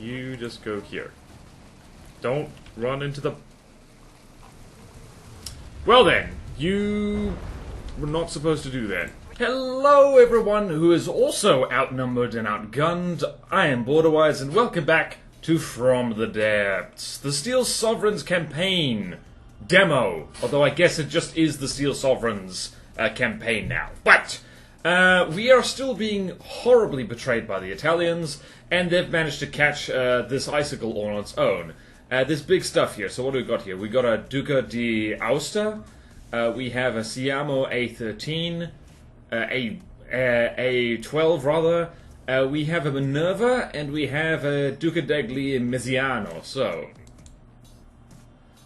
You just go here. Don't run into the... Well then, you were not supposed to do that. Hello everyone who is also outnumbered and outgunned. I am BorderWise and welcome back to From the Depths, the Steel Sovereigns campaign demo. Although I guess it just is the Steel Sovereigns campaign now. But we are still being horribly betrayed by the Italians, and they've managed to catch this icicle on its own. This big stuff here. So what do we got here? We got a Duca di Aosta. We have a Siamo A13. A12 rather. We have a Minerva, and we have a Duca degli Mesiano.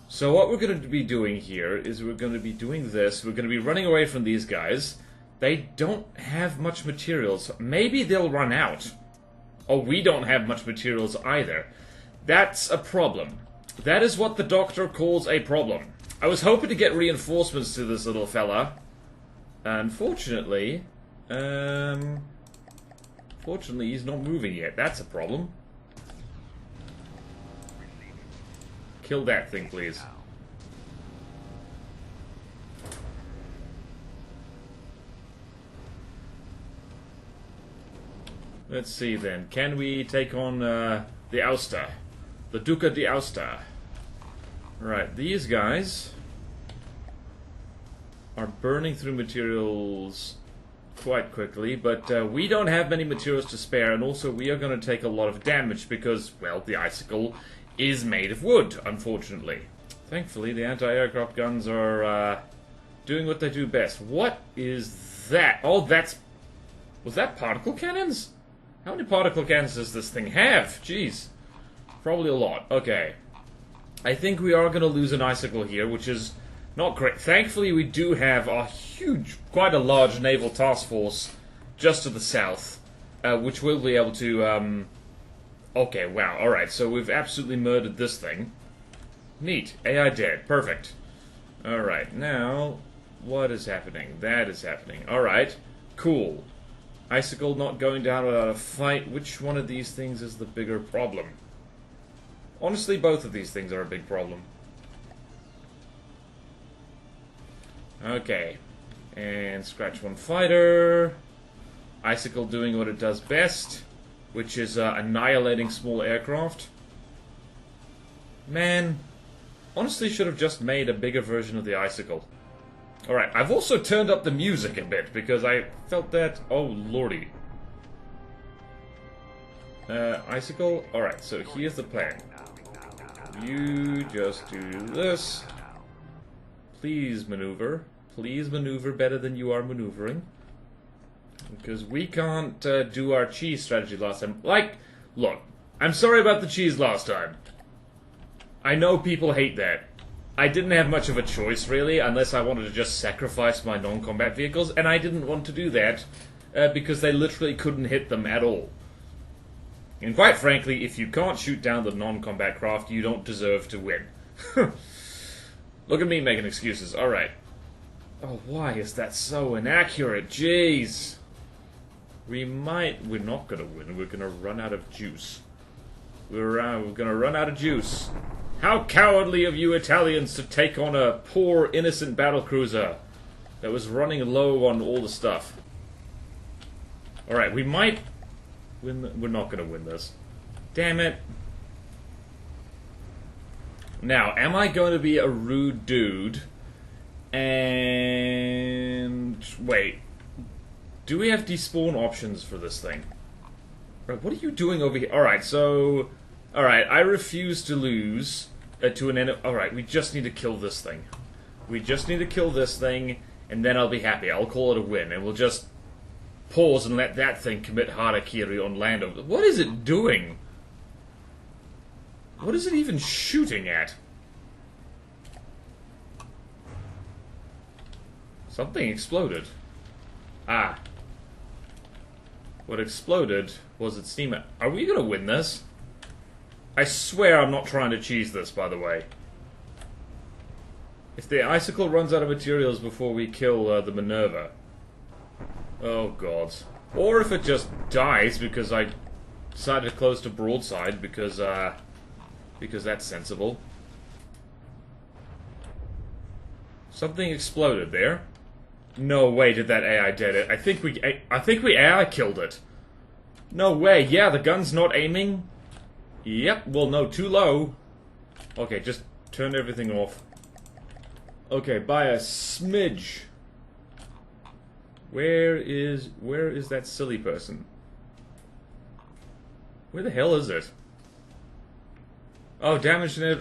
So what we're going to be doing here is we're going to be doing this. We're going to be running away from these guys. They don't have much materials. Maybe they'll run out. Oh, we don't have much materials either. That's a problem. That is what the doctor calls a problem. I was hoping to get reinforcements to this little fella. Unfortunately, fortunately he's not moving yet. That's a problem. Kill that thing, please. Let's see then. Can we take on the Aosta? The Duca di Aosta. Right, these guys are burning through materials quite quickly, but we don't have many materials to spare, and also we are going to take a lot of damage because, well, the icicle is made of wood, unfortunately. Thankfully, the anti-aircraft guns are doing what they do best. What is that? Oh, that's... Was that particle cannons? How many particle cannons does this thing have? Jeez. Probably a lot. Okay. I think we are going to lose an icicle here, which is not great. Thankfully, we do have a huge, quite a large naval task force just to the south, which will be able to, Okay, wow, alright, so we've absolutely murdered this thing. Neat. AI dead. Perfect. Alright, now, what is happening? That is happening. Alright, cool. Icicle not going down without a fight. Which one of these things is the bigger problem? Honestly, both of these things are a big problem. Okay. And scratch one fighter. Icicle doing what it does best, which is annihilating small aircraft. Man, honestly should have just made a bigger version of the Icicle. Alright, I've also turned up the music a bit, because I felt that... Oh, lordy. Icicle? Alright, so here's the plan. You just do this. Please maneuver. Please maneuver better than you are maneuvering. Because we can't do our cheese strategy last time. Like, look, I'm sorry about the cheese last time. I know people hate that. I didn't have much of a choice, really, unless I wanted to just sacrifice my non-combat vehicles, and I didn't want to do that, because they literally couldn't hit them at all. And quite frankly, if you can't shoot down the non-combat craft, you don't deserve to win. Look at me making excuses. Alright. Oh, why is that so inaccurate? Jeez. We're not gonna win. We're gonna run out of juice. We're gonna run out of juice. How cowardly of you Italians to take on a poor, innocent battlecruiser that was running low on all the stuff. Alright, we might win. We're not gonna win this. Damn it. Now, am I going to be a rude dude? And... wait. Do we have despawn options for this thing? Right, what are you doing over here? Alright, so... Alright, I refuse to lose to an enemy. Alright, we just need to kill this thing. We just need to kill this thing, and then I'll be happy. I'll call it a win, and we'll just pause and let that thing commit harakiri on land. What is it doing? What is it even shooting at? Something exploded. Ah. What exploded was its steamer. Are we gonna win this? I swear I'm not trying to cheese this, by the way. If the Icicle runs out of materials before we kill the Minerva. Oh god. Or if it just dies because I Decided to close to broadside because that's sensible. Something exploded there. No way did that AI did it. I think we AI killed it. No way. Yeah, the gun's not aiming. Yep. Well, no, too low. Okay, just turn everything off. Okay, by a smidge. Where is that silly person? Where the hell is it? Oh, damage it.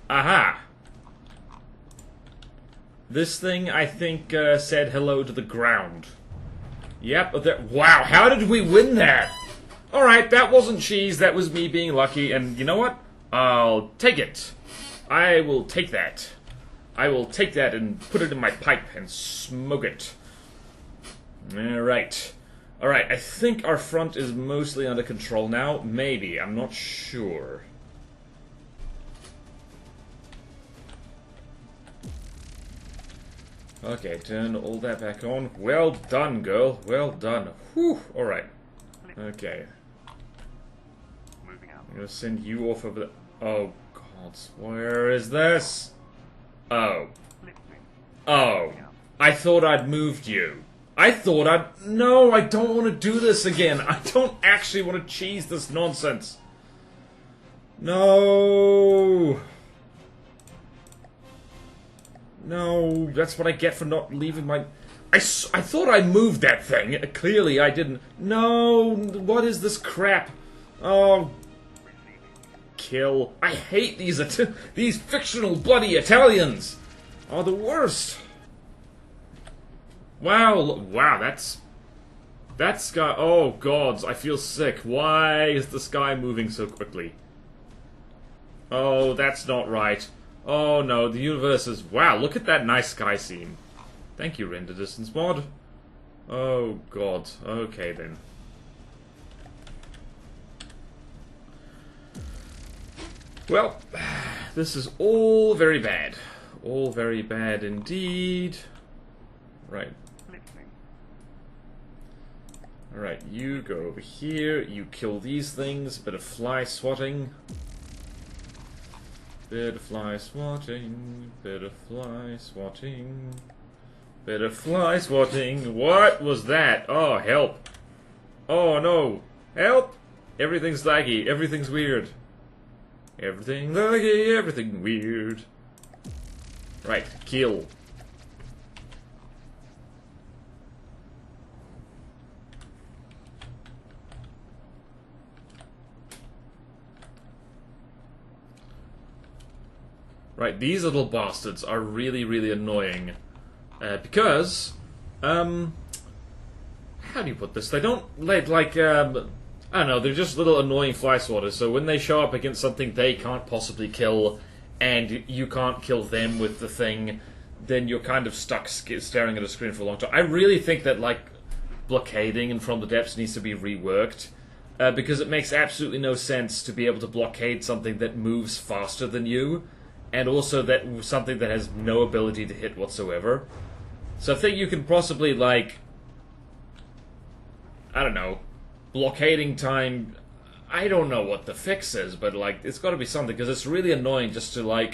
Aha! This thing, I think, said hello to the ground. Yep, wow, how did we win that? Alright, that wasn't cheese, that was me being lucky, and you know what? I'll take it. I will take that. I will take that and put it in my pipe and smoke it. Alright. Alright, I think our front is mostly under control now. Maybe, I'm not sure. Okay, turn all that back on. Well done, girl. Well done. Whew. Alright. Okay. I'm gonna send you off over the... Oh, God. Where is this? Oh. Oh. I thought I'd moved you. No, I don't want to do this again. I don't actually want to cheese this nonsense. No. No, that's what I get for not leaving my... I thought I moved that thing. Clearly I didn't. No, what is this crap? Oh. Kill. I hate these fictional bloody Italians. Are the worst. Wow, that sky... Oh, gods, I feel sick. Why is the sky moving so quickly? Oh, that's not right. Oh, no, the universe is... Wow, look at that nice sky scene. Thank you, render distance mod. Oh, God. Okay, then. Well, this is all very bad. All very bad indeed. Right. Alright, you go over here, you kill these things, bit of fly swatting. Bit of fly swatting, bit of fly swatting, bit of fly swatting. What was that? Oh, help. Oh, no. Help! Everything's laggy, everything's weird. Everything laggy, everything weird. Right, kill. Right, these little bastards are really, really annoying. Because, how do you put this? They don't, I don't know, they're just little annoying fly swatters, so when they show up against something they can't possibly kill, and you can't kill them with the thing, then you're kind of stuck staring at a screen for a long time. I really think that, blockading and From the Depths needs to be reworked, because it makes absolutely no sense to be able to blockade something that moves faster than you, and also that something that has no ability to hit whatsoever. So I think you can possibly, I don't know, blockading time... I don't know what the fix is, but, it's gotta be something, because it's really annoying just to,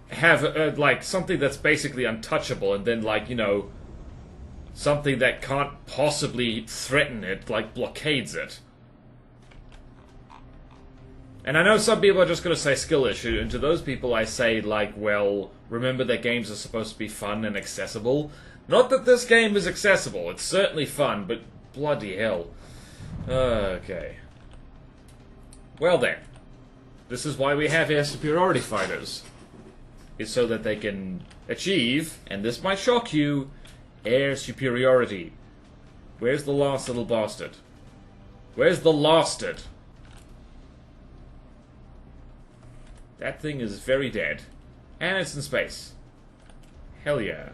have, something that's basically untouchable, and then, something that can't possibly threaten it, blockades it. And I know some people are just going to say skill issue, and to those people I say, well, remember that games are supposed to be fun and accessible. Not that this game is accessible, it's certainly fun, but bloody hell. Okay. Well then, this is why we have air superiority fighters. It's so that they can achieve, and this might shock you, air superiority. Where's the last little bastard? Where's the lastard? That thing is very dead. And it's in space. Hell yeah.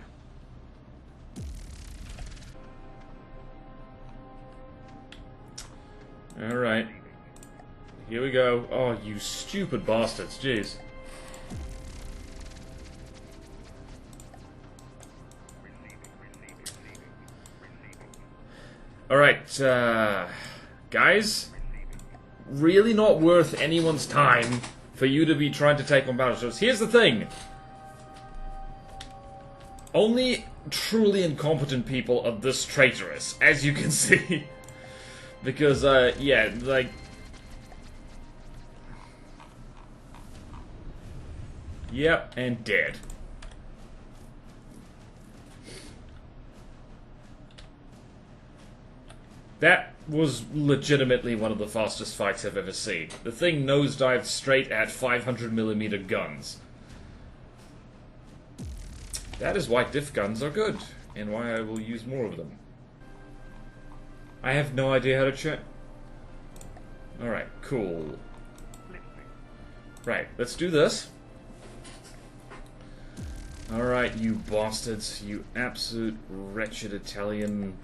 Alright. Here we go. Oh, you stupid bastards. Jeez. Alright, guys, really not worth anyone's time for you to be trying to take on battleships. Here's the thing. Only truly incompetent people are this traitorous, as you can see. Because, yeah, like... Yep, and dead. That was legitimately one of the fastest fights I've ever seen. The thing nosedived straight at 500mm guns. That is why diff guns are good, and why I will use more of them. I have no idea how to check. Alright, cool. Right, let's do this. Alright, you bastards, you absolute wretched Italian...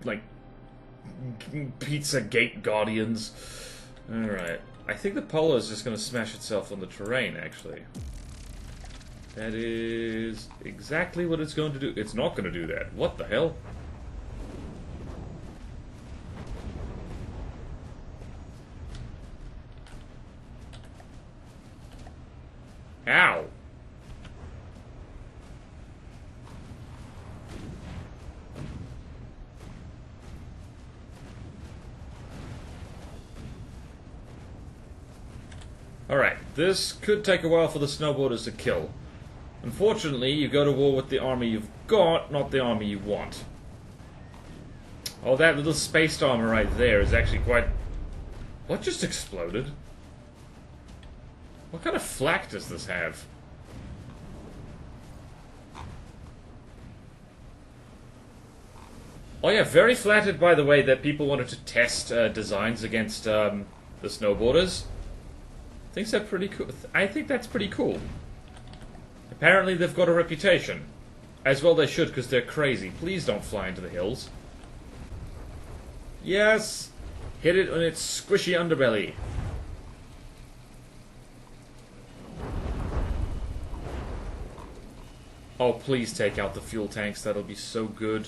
like, Pizzagate Guardians. Alright. I think the Polo is just going to smash itself on the terrain, actually. That is exactly what it's going to do. It's not going to do that. What the hell? Ow! Alright, this could take a while for the snowboarders to kill. Unfortunately, you go to war with the army you've got, not the army you want. Oh, that little spaced armor right there is actually quite... What just exploded? What kind of flak does this have? Oh yeah, very flattered, by the way, that people wanted to test designs against the snowboarders. Thinks that pretty cool. I think that's pretty cool. Apparently they've got a reputation. As well they should, because they're crazy. Please don't fly into the hills. Yes! Hit it on its squishy underbelly. Oh, please take out the fuel tanks. That'll be so good.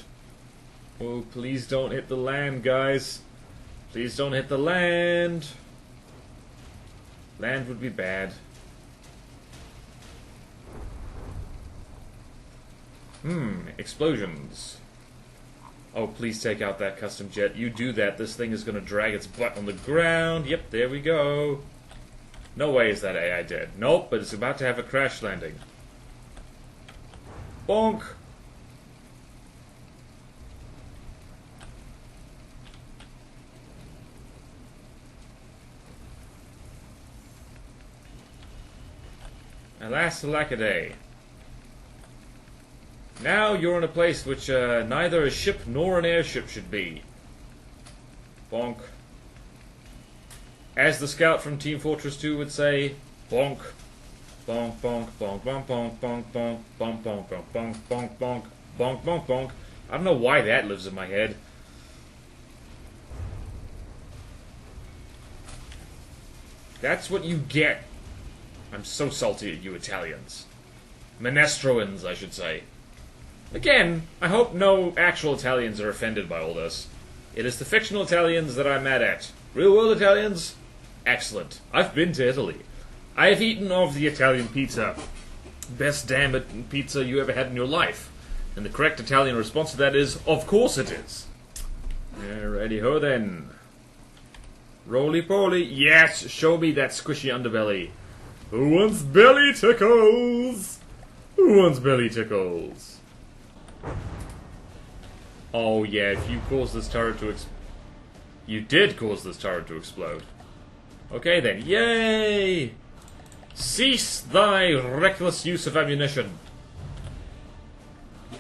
Oh, please don't hit the land, guys. Please don't hit the land. Land would be bad. Explosions. Oh, please take out that custom jet. You do that, this thing is going to drag its butt on the ground. Yep, there we go. No way is that AI dead. Nope, but it's about to have a crash landing. Bonk! Alas, alackaday. Now you're in a place which neither a ship nor an airship should be. Bonk. As the scout from Team Fortress 2 would say, bonk. Bonk, bonk, bonk, bonk, bonk, bonk, bonk, bonk, bonk, bonk, bonk, bonk, bonk, bonk, bonk, bonk. I don't know why that lives in my head. That's what you get. I'm so salty at you Italians. Minestroans, I should say. Again, I hope no actual Italians are offended by all this. It is the fictional Italians that I'm mad at. Real world Italians? Excellent. I've been to Italy. I have eaten of the Italian pizza. Best damn it pizza you ever had in your life. And the correct Italian response to that is, of course it is. Righty-ho then. Roly-poly. Yes, show me that squishy underbelly. Who wants belly tickles? Who wants belly tickles? Oh yeah, if you cause this turret to you did cause this turret to explode. Okay then, yay! Cease thy reckless use of ammunition.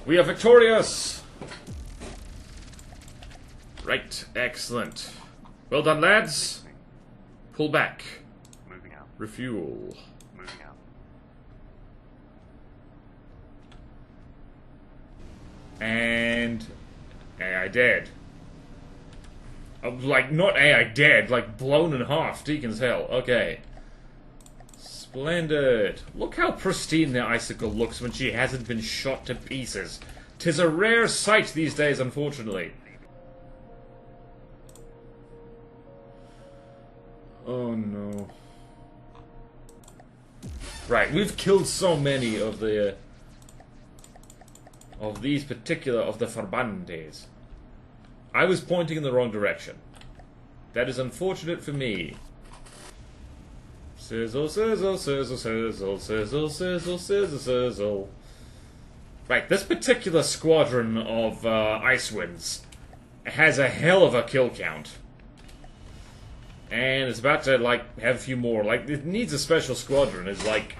We are victorious! Right, excellent. Well done, lads. Pull back. Moving out. Refuel. Moving out. And AI dead. Like, not AI dead, like blown in half. Deacon's hell. Okay. Splendid. Look how pristine the icicle looks when she hasn't been shot to pieces. 'Tis a rare sight these days, unfortunately. Oh no. Right, we've killed so many of the of these particular of the Farbantes. I was pointing in the wrong direction. That is unfortunate for me. Sizzle, sizzle, sizzle, sizzle, sizzle, sizzle, sizzle, sizzle. Right, this particular squadron of Icewinds has a hell of a kill count. And it's about to, like, have a few more. Like, it needs a special squadron. It's like,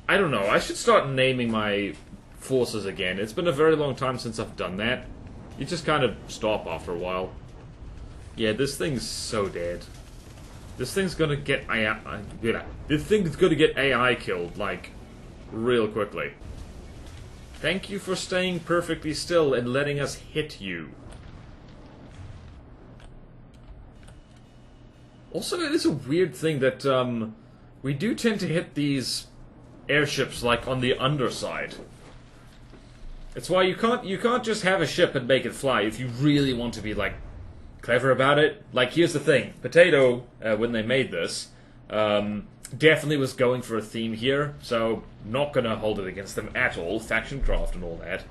I don't know, I should start naming my forces again. It's been a very long time since I've done that. You just kind of stop after a while. Yeah, this thing's so dead. This thing's gonna get AI... This thing's gonna get AI killed, like, real quickly. Thank you for staying perfectly still and letting us hit you. Also, it is a weird thing that, we do tend to hit these airships, like, on the underside. It's why you can't just have a ship and make it fly if you really want to be, like, clever about it. Like, here's the thing. Potato, when they made this, definitely was going for a theme here, so not gonna hold it against them at all. Faction craft and all that.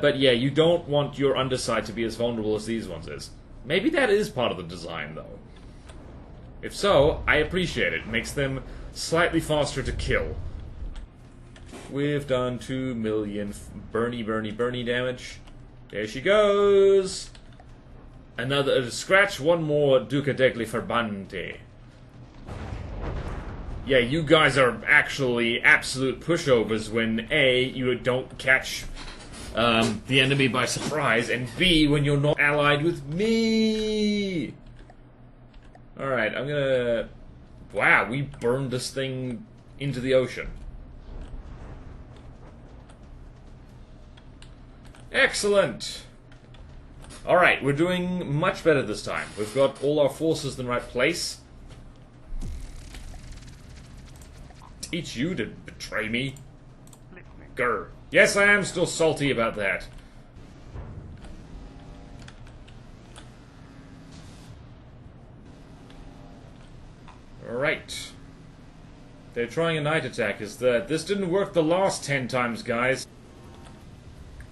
But yeah, you don't want your underside to be as vulnerable as these ones is. Maybe that is part of the design, though. If so, I appreciate it. It makes them slightly faster to kill. We've done 2 million Bernie damage. There she goes! Another scratch, one more Duca degli Farbante. Yeah, you guys are actually absolute pushovers when A, you don't catch the enemy by surprise, and B, when you're not allied with me! Alright, I'm gonna... Wow, we burned this thing into the ocean. Excellent! Alright, we're doing much better this time. We've got all our forces in the right place. Teach you to betray me? Grr. Yes, I am still salty about that. Alright. They're trying a night attack. This didn't work the last 10 times, guys.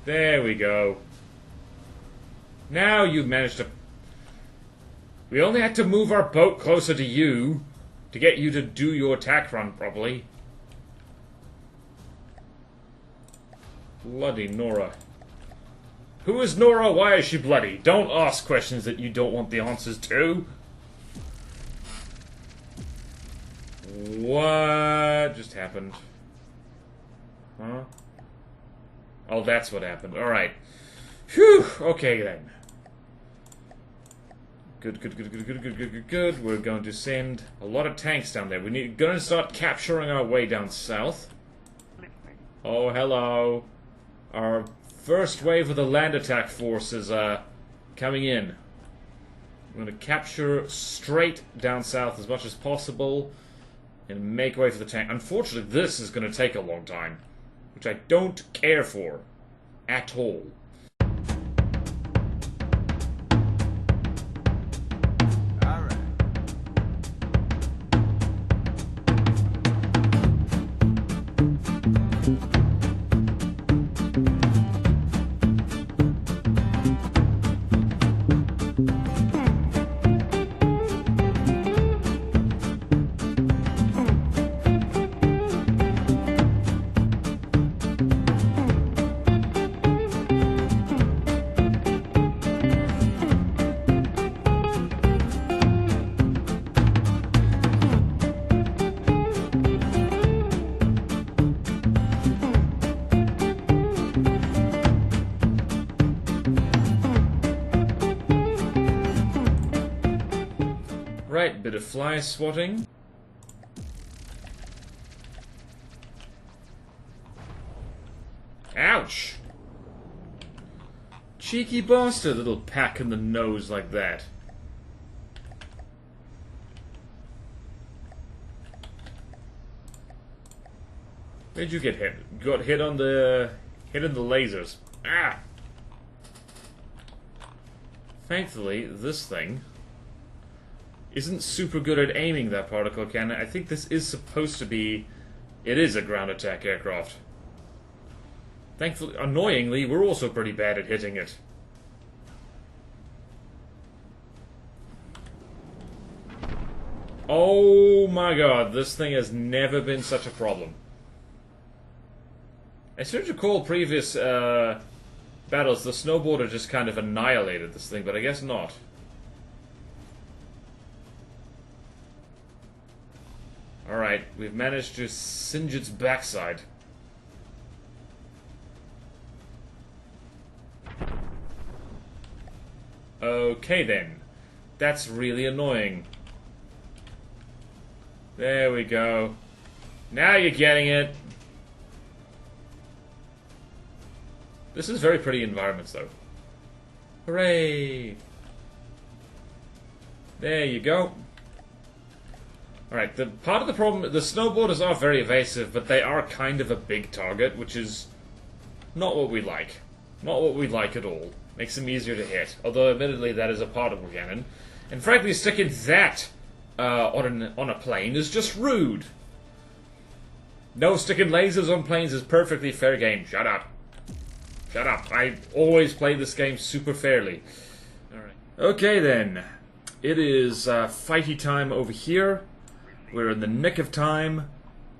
There we go. Now you've managed to... We only had to move our boat closer to you to get you to do your attack run properly. Bloody Nora. Who is Nora? Why is she bloody? Don't ask questions that you don't want the answers to. What just happened? Huh? Oh, that's what happened. Alright. Phew! Okay, then. Good. We're going to send a lot of tanks down there. We're going to start capturing our way down south. Oh, hello. Our first wave of the land attack force is coming in. We're going to capture straight down south as much as possible and make way for the tank. Unfortunately, this is going to take a long time, which I don't care for at all. Right, bit of fly swatting. Ouch! Cheeky bastard, little pack in the nose like that. Where'd you get hit? You got hit on the... hit in the lasers. Ah! Thankfully, this thing isn't super good at aiming that particle cannon. I think this is supposed to be... It is a ground attack aircraft. Thankfully, annoyingly, we're also pretty bad at hitting it. Oh my god, this thing has never been such a problem. I seem to recall previous battles, the snowboarder just kind of annihilated this thing, but I guess not. Alright, we've managed to singe its backside. Okay then. That's really annoying. There we go. Now you're getting it. This is very pretty environments, though. Hooray! There you go. Alright, the part of the problem, the snowboarders are very evasive, but they are kind of a big target, which is not what we like. Not what we like at all. Makes them easier to hit, although admittedly that is a particle cannon. And frankly, sticking that on a plane is just rude. No, sticking lasers on planes is perfectly fair game. Shut up. Shut up. I always play this game super fairly. Alright. Okay then. It is fighty time over here. We're in the nick of time.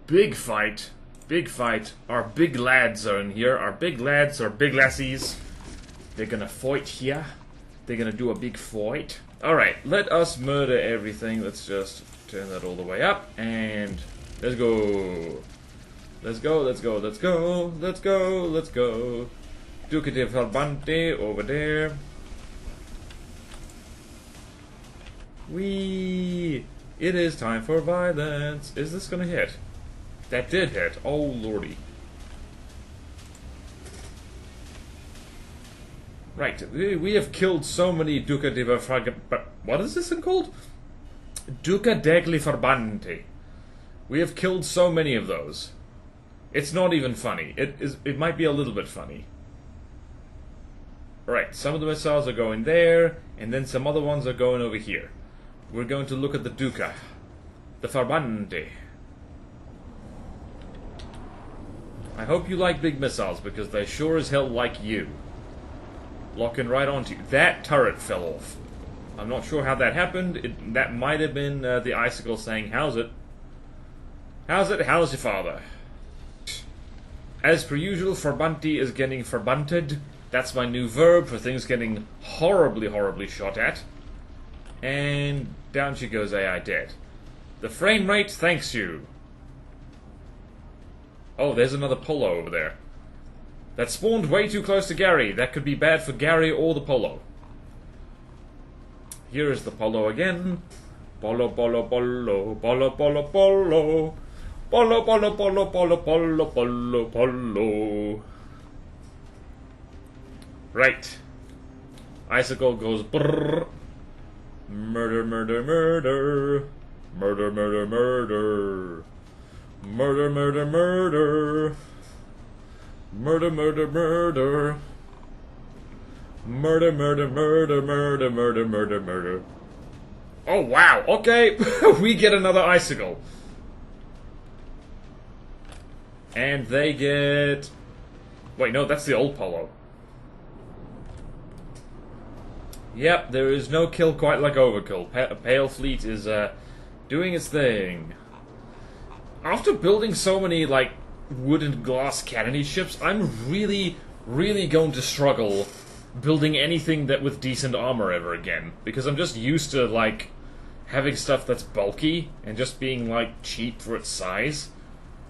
Big fight. Big fight. Our big lads are in here. Our big lads, our big lassies. They're gonna fight here. They're gonna do a big fight. Alright, let us murder everything. Let's just turn that all the way up. And let's go. Let's go, let's go, let's go. Let's go, let's go. Duca de Falbante over there. Whee! It is time for violence. Is this gonna hit? That did hit. Oh lordy. Right, we have killed so many Duca de what is this thing called? Duca degli Farbante. We have killed so many of those. It's not even funny. It might be a little bit funny. Right, some of the missiles are going there, and then some other ones are going over here. We're going to look at the Duca. The Farbante. I hope you like big missiles, because they sure as hell like you. Locking right onto you. That turret fell off. I'm not sure how that happened. That might have been the icicle saying, "How's it? How's it? How's your father?" As per usual, Farbante is getting farbunted. That's my new verb for things getting horribly, horribly shot at. And down she goes AI dead. The frame rate thanks you. Oh, there's another Polo over there. That spawned way too close to Gary. That could be bad for Gary or the Polo. Here is the Polo again. Polo, Polo, Polo, Polo, Polo, Polo. Polo, Polo, Polo, Polo, Polo, Polo, Polo. Right. Icicle goes brrrr. Murder, murder, murder. Murder, murder, murder. Murder, murder, murder. Murder, murder, murder. Murder, murder, murder, murder, murder, murder, murder. Oh, wow. Okay. We get another icicle. And they get... Wait, no, that's the old Polo. Yep, there is no kill quite like overkill. Pale Fleet is doing its thing. After building so many, like, wood and glass cannony ships, I'm really, really going to struggle building anything that with decent armor ever again. Because I'm just used to, like, having stuff that's bulky and just being, like, cheap for its size.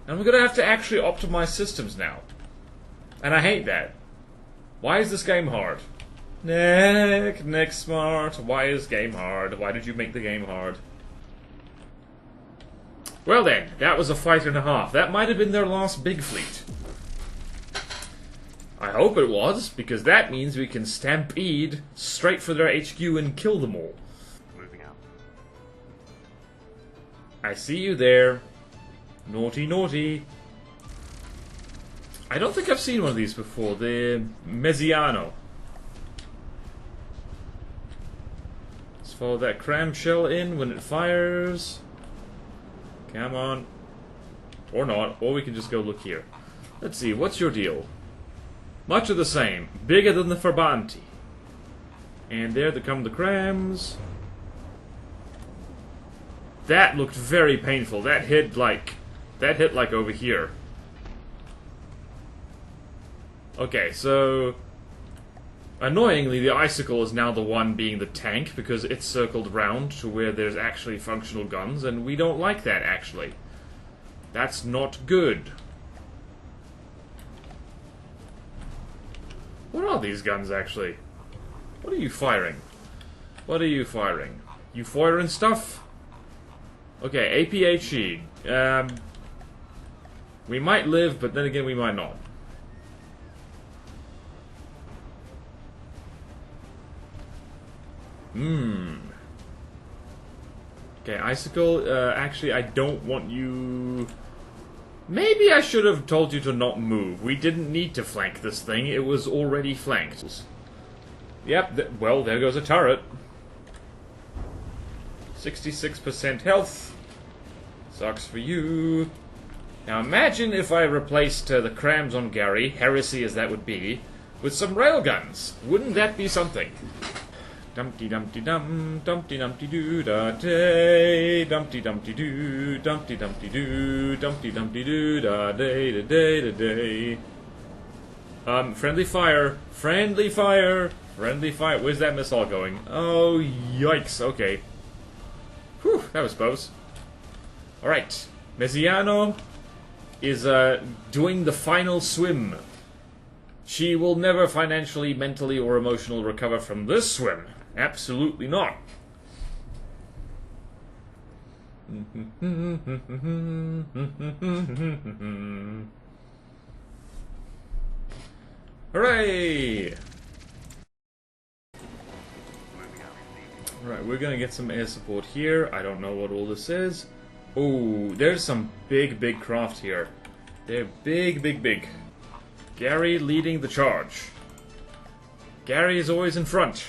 And I'm gonna have to actually optimize systems now. And I hate that. Why is this game hard? Nick Smart, why is game hard? Why did you make the game hard? Well then, that was a fight and a half. That might have been their last big fleet. I hope it was, because that means we can stampede straight for their HQ and kill them all. Moving out. I see you there. Naughty, naughty. I don't think I've seen one of these before. The Mezziano. Let's follow that clamshell in when it fires. Come on. Or not. Or we can just go look here. Let's see. What's your deal? Much of the same. Bigger than the Ferbanti. And there come the crams. That looked very painful. That hit like over here. Okay, so annoyingly the icicle is now the one being the tank because it's circled round to where there's actually functional guns, and we don't like that actually. That's not good. What are these guns actually? What are you firing? What are you firing? You firing stuff? Okay, APHE. We might live, but then again we might not. Okay, icicle, actually I don't want you... Maybe I should have told you to not move. We didn't need to flank this thing, it was already flanked. Yep, well, there goes a turret. 66% health. Sucks for you. Now imagine if I replaced the crams on Gary, heresy as that would be, with some railguns. Wouldn't that be something? Dumpty dumpty dum, dumpty dumpty doo da day, dumpty dumpty doo, dumpty dumpty doo, dumpty dumpty doo da day da day da day. Friendly fire, friendly fire, friendly fire. Where's that missile going? Oh, yikes, okay. Whew, that was close. Alright, Mezziano is doing the final swim. She will never financially, mentally, or emotionally recover from this swim. Absolutely not. Hooray! Alright, we're gonna get some air support here. I don't know what all this is. Oh, there's some big, big craft here. They're big, big, big. Gary leading the charge. Gary is always in front.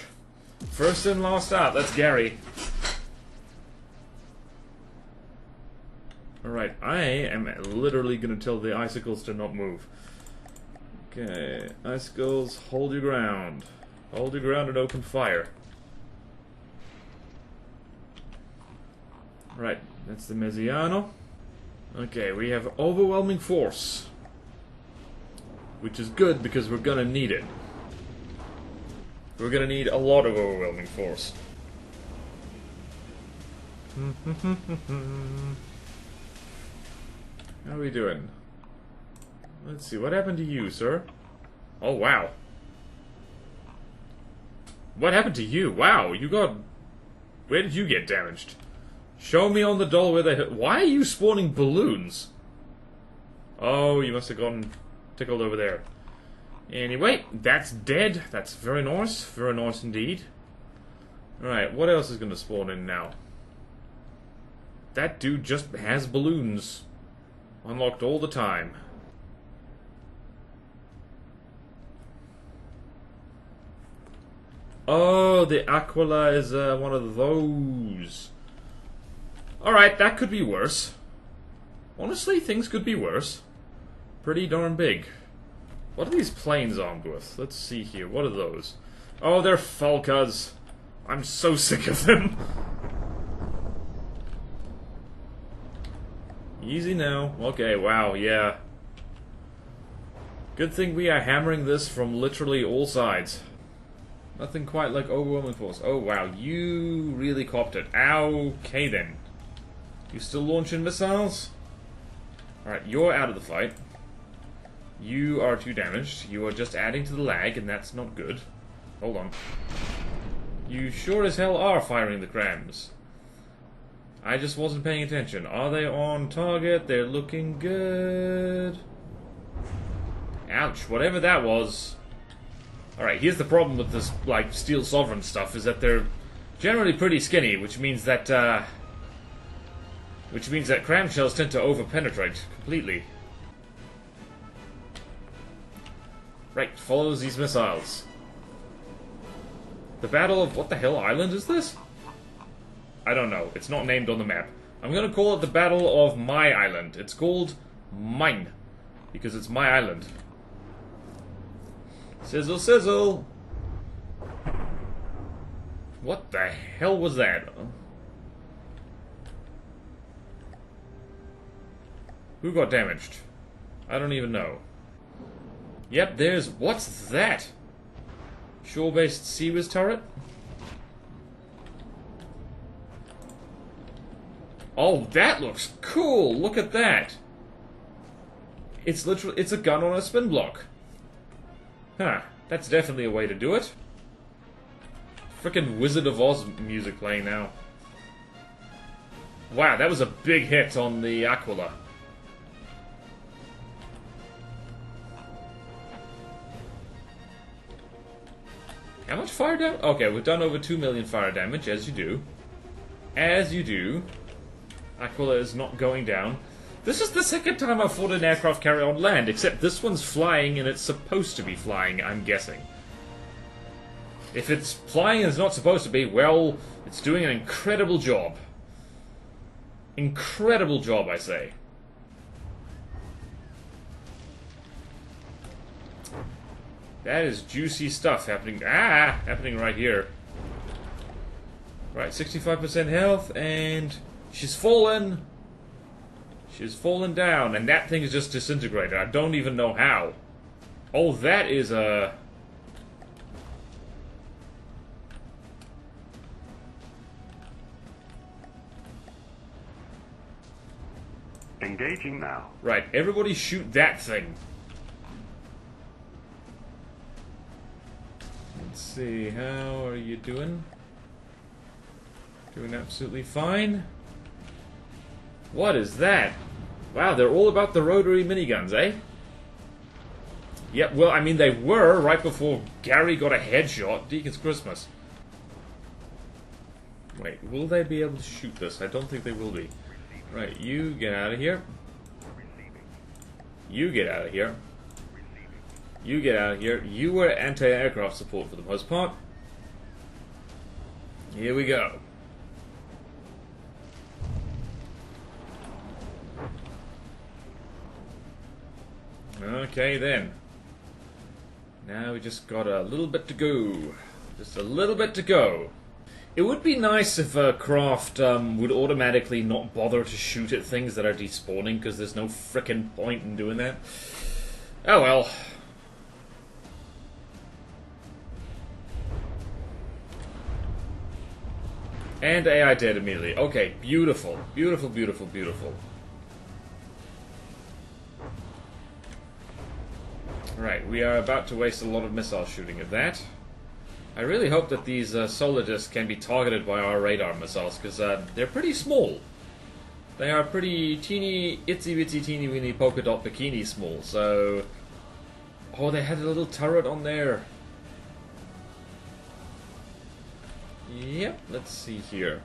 First in, last out. That's Gary. Alright, I am literally going to tell the icicles to not move. Okay, icicles, hold your ground. Hold your ground and open fire. Right, that's the Mezziano. Okay, we have overwhelming force. Which is good because we're gonna need it. We're gonna need a lot of overwhelming force. How are we doing? Let's see, what happened to you, sir? Oh, wow. What happened to you? Wow, you got... Where did you get damaged? Show me on the doll where they hit. Why are you spawning balloons? Oh, you must have gotten tickled over there. Anyway, that's dead. That's very nice. Very nice indeed. Alright, what else is going to spawn in now? That dude just has balloons. Unlocked all the time. Oh, the Aquila is one of those. Alright, that could be worse. Honestly, things could be worse. Pretty darn big. What are these planes armed with? Let's see here. What are those? Oh, they're Falcas. I'm so sick of them. Easy now. Okay, wow, yeah. Good thing we are hammering this from literally all sides. Nothing quite like overwhelming force. Oh, wow, you really copped it. Okay, then. You still launching missiles? Alright, you're out of the fight. You are too damaged. You are just adding to the lag, and that's not good. Hold on. You sure as hell are firing the crams. I just wasn't paying attention. Are they on target? They're looking good. Ouch, whatever that was. Alright, here's the problem with this, like, Steel Sovereign stuff, is that they're generally pretty skinny, which means that cram shells tend to over-penetrate completely. Right, follows these missiles. The Battle of... what the hell island is this? I don't know. It's not named on the map. I'm gonna call it the Battle of My Island. It's called mine. Because it's my island. Sizzle, sizzle! What the hell was that? Who got damaged? I don't even know. Yep, there's... what's that? Shore-based Seawiz turret? Oh, that looks cool! Look at that! It's literally... it's a gun on a spin block. Huh, that's definitely a way to do it. Frickin' Wizard of Oz music playing now. Wow, that was a big hit on the Aquila. How much fire damage? Okay, we've done over 2 million fire damage, as you do. As you do. Aquila is not going down. This is the second time I've fought an aircraft carrier on land, except this one's flying and it's supposed to be flying, I'm guessing. If it's flying and it's not supposed to be, well, it's doing an incredible job. Incredible job, I say. That is juicy stuff happening. Happening right here. Right, 65% health, and she's fallen. She's fallen down, and that thing is just disintegrated. I don't even know how. Oh, that is a... Engaging now. Right, everybody shoot that thing. Let's see, how are you doing? Doing absolutely fine. What is that? Wow, they're all about the rotary miniguns, eh? Yep, well, I mean, they were right before Gary got a headshot. Deacon's Christmas. Wait, will they be able to shoot this? I don't think they will be. Right, you get out of here. You get out of here. You get out of here. You were anti-aircraft support for the most part. Here we go. Okay then. Now we just got a little bit to go. Just a little bit to go. It would be nice if a craft would automatically not bother to shoot at things that are despawning, because there's no frickin' point in doing that. Oh well. And AI dead immediately. Okay, beautiful. Beautiful, beautiful, beautiful. Right, we are about to waste a lot of missile shooting at that. I really hope that these solar discs can be targeted by our radar missiles, because they're pretty small. They are pretty teeny, itsy-bitsy, teeny-weeny polka dot bikini small, so... Oh, they had a little turret on there. Yep, let's see here.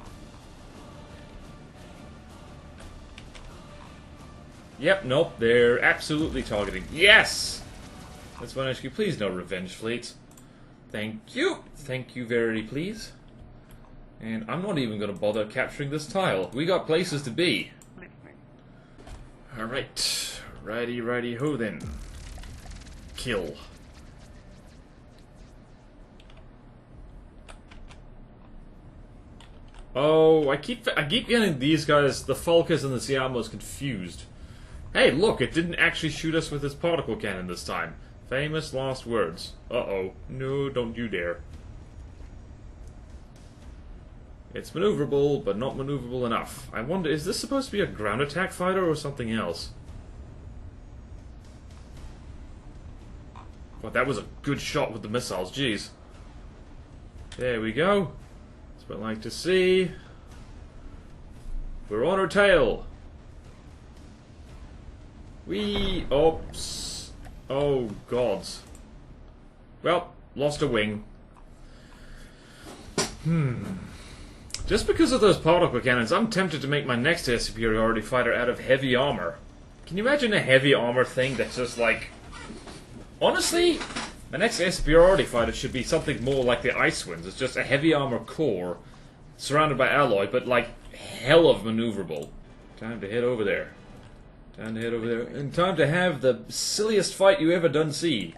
Yep, nope, they're absolutely targeting. Yes! That's one HQ. Please no revenge fleets. Thank you. Thank you very please. And I'm not even going to bother capturing this tile. We got places to be. Alright. Righty, righty, ho then. Kill. Oh, I keep getting these guys, the Falcas and the Siamos, confused. Hey, look, it didn't actually shoot us with its particle cannon this time. Famous last words. Uh-oh. No, don't you dare. It's maneuverable, but not maneuverable enough. I wonder, is this supposed to be a ground attack fighter or something else? Well, that was a good shot with the missiles, jeez. There we go. That's what I like to see. We're on our tail. Oops. Oh, gods. Well, lost a wing. Just because of those particle cannons, I'm tempted to make my next air superiority fighter out of heavy armor. Can you imagine a heavy armor thing that's just like... Honestly, the next superiority fighter should be something more like the Ice Winds. It's just a heavy armor core surrounded by alloy, but like hell of maneuverable. Time to head over there. Time to head over there. And time to have the silliest fight you ever done see.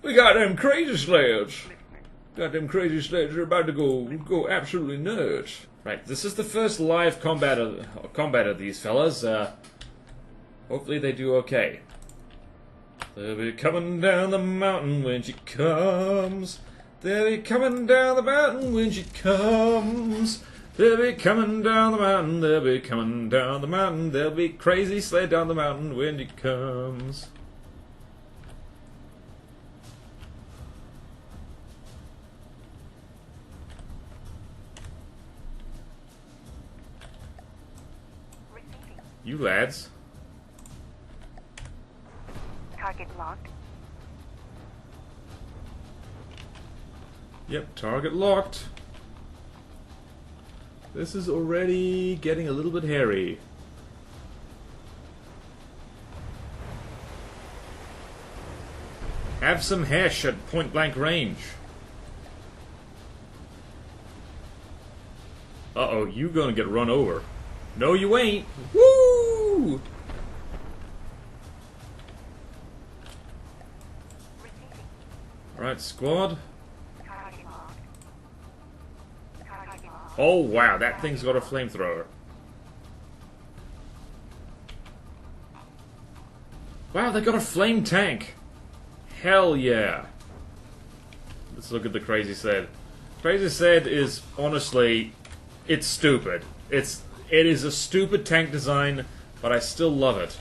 We got them crazy sleds. Got them crazy sleds. They're about to go absolutely nuts. Right, this is the first live combat of these fellas. Hopefully they do okay. They'll be coming down the mountain when she comes. They'll be coming down the mountain when she comes. They'll be coming down the mountain. They'll be coming down the mountain. They'll be crazy sled down the mountain when she comes. You lads. Target locked. Yep, target locked. This is already getting a little bit hairy. Have some hash at point blank range. Uh-oh, you gonna get run over. No, you ain't. Woo! Alright, squad. Oh, wow, that thing's got a flamethrower. Wow, they got a flame tank. Hell yeah. Let's look at the Crazy Sled. Crazy Sled is, honestly, it's stupid. It is a stupid tank design, but I still love it.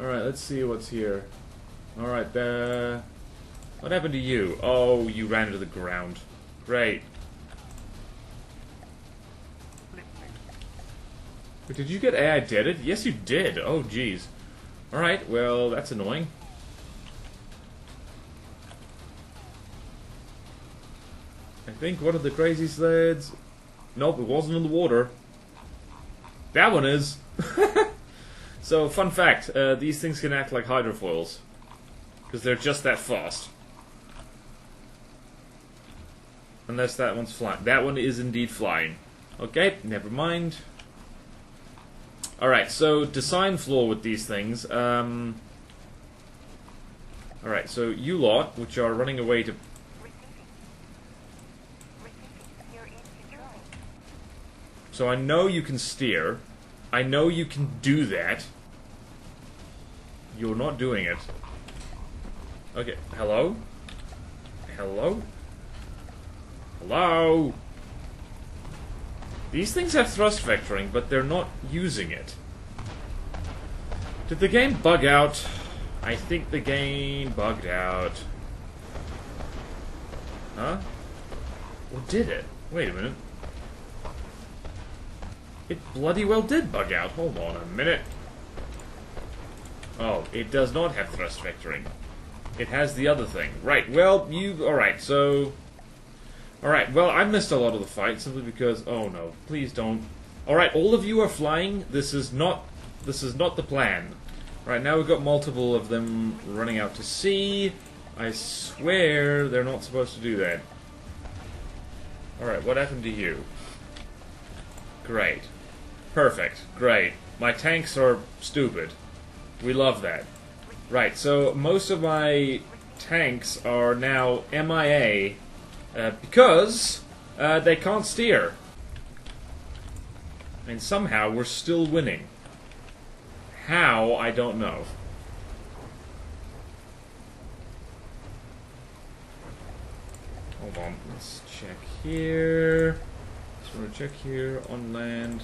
Alright, let's see what's here. Alright, what happened to you? Oh, you ran into the ground. Great. Wait, did you get AI deaded? Yes, you did. Oh, jeez. Alright, well, that's annoying. I think one of the Crazy Sleds... Nope, it wasn't in the water. That one is. So, fun fact, these things can act like hydrofoils. Because they're just that fast. Unless that one's flying. That one is indeed flying. Okay, never mind. Alright, so design flaw with these things. Alright, so you lot, which are running away to... So I know you can steer. I know you can do that. You're not doing it. Okay, hello? Hello? Hello? These things have thrust vectoring, but they're not using it. Did the game bug out? I think the game bugged out. Huh? Or did it? Wait a minute. It bloody well did bug out. Hold on a minute. Oh, it does not have thrust vectoring. It has the other thing. Right, well, alright, so... Alright, well, I missed a lot of the fight simply because... Oh no, please don't. Alright, all of you are flying. This is not the plan. Right, now we've got multiple of them running out to sea. I swear they're not supposed to do that. Alright, what happened to you? Great. Perfect. Great. My tanks are stupid. We love that. Right, so most of my tanks are now MIA because they can't steer. And somehow we're still winning. How, I don't know. Hold on, let's check here. Just want to check here on land.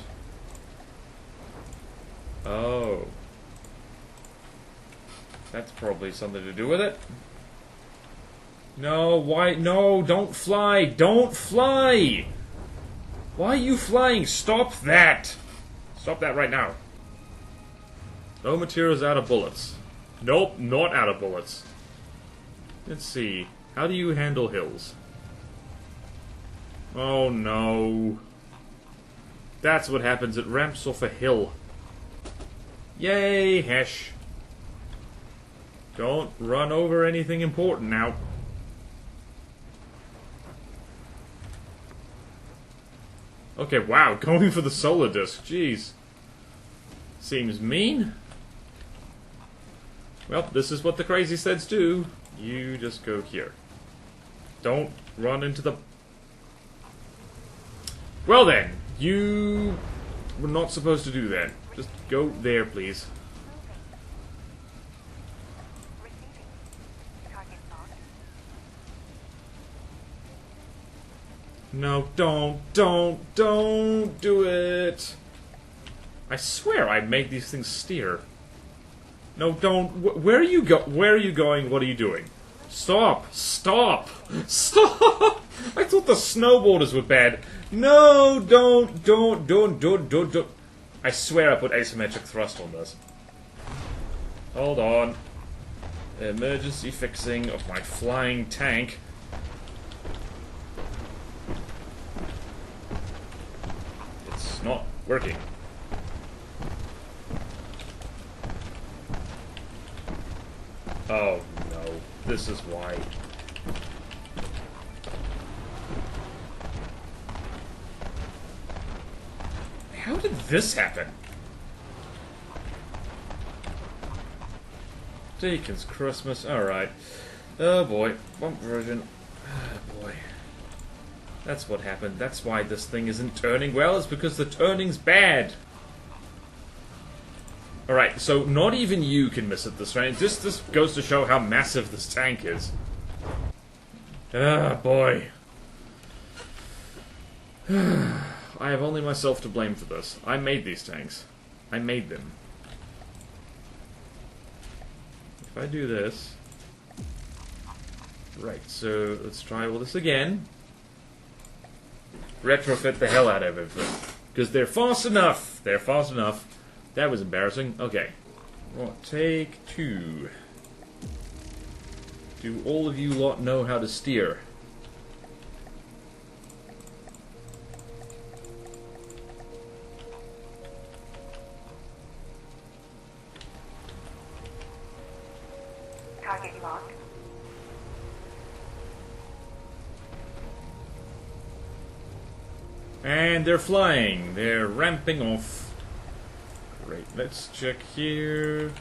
Oh. That's probably something to do with it. No, why? No, don't fly! Don't fly! Why are you flying? Stop that! Stop that right now. No materials out of bullets. Nope, not out of bullets. Let's see. How do you handle hills? Oh no. That's what happens. It ramps off a hill. Yay, hash. Don't run over anything important now. Okay, wow, going for the solar disc, jeez. Seems mean. Well, this is what the crazy sleds do. You just go here. Don't run into the... Well then, you were not supposed to do that. Just go there, please. Receiving. Target locked. No, don't do it. I swear I made these things steer. No, don't. Where are you Where are you going? What are you doing? Stop! Stop! Stop! I thought the snowboarders were bad. No, don't. I swear I put asymmetric thrust on this. Hold on. Emergency fixing of my flying tank. It's not working. Oh no, this is why. How did this happen? Deacon's Christmas, alright. Oh boy, bump version. Oh boy. That's what happened. That's why this thing isn't turning well, it's because the turning's bad. Alright, so not even you can miss it this range. This goes to show how massive this tank is. Ah, boy. I have only myself to blame for this. I made these tanks. I made them. If I do this... Right, so let's try all this again. Retrofit the hell out of everything. Because they're fast enough! They're fast enough. That was embarrassing. Okay. Well, take 2. Do all of you lot know how to steer? Target locked. And they're flying. They're ramping off. Great. Let's check here.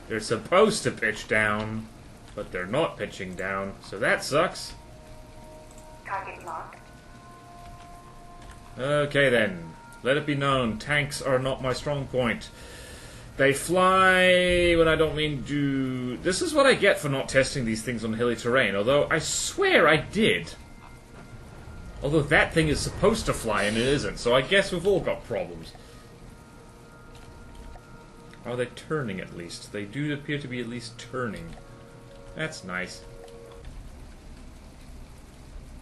They're supposed to pitch down, but they're not pitching down, so that sucks. Target locked. Okay then. Let it be known, tanks are not my strong point. They fly when I don't mean to... This is what I get for not testing these things on hilly terrain, although I swear I did. Although that thing is supposed to fly and it isn't, so I guess we've all got problems. Are they turning at least? They do appear to be at least turning. That's nice.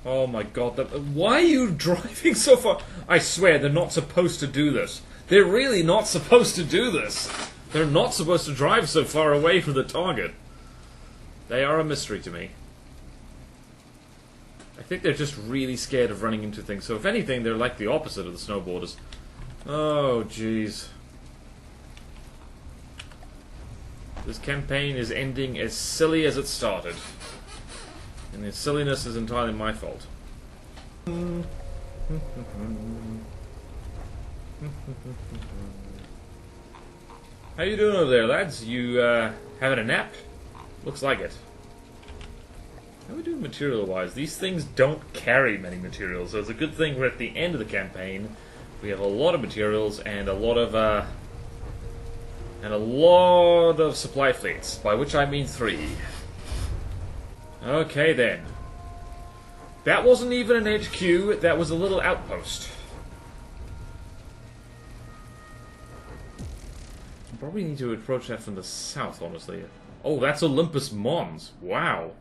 Oh my god, why are you driving so far? I swear, they're not supposed to do this. They're really not supposed to do this. They're not supposed to drive so far away from the target. They are a mystery to me. I think they're just really scared of running into things. So if anything, they're like the opposite of the snowboarders. Oh, jeez. This campaign is ending as silly as it started. And the silliness is entirely my fault. How you doing over there, lads? You, having a nap? Looks like it. How are we doing material-wise? These things don't carry many materials, so it's a good thing we're at the end of the campaign. We have a lot of materials and a lot of supply fleets, by which I mean 3. Okay then. That wasn't even an HQ, that was a little outpost. Probably need to approach that from the south, honestly. Oh, that's Olympus Mons. Wow.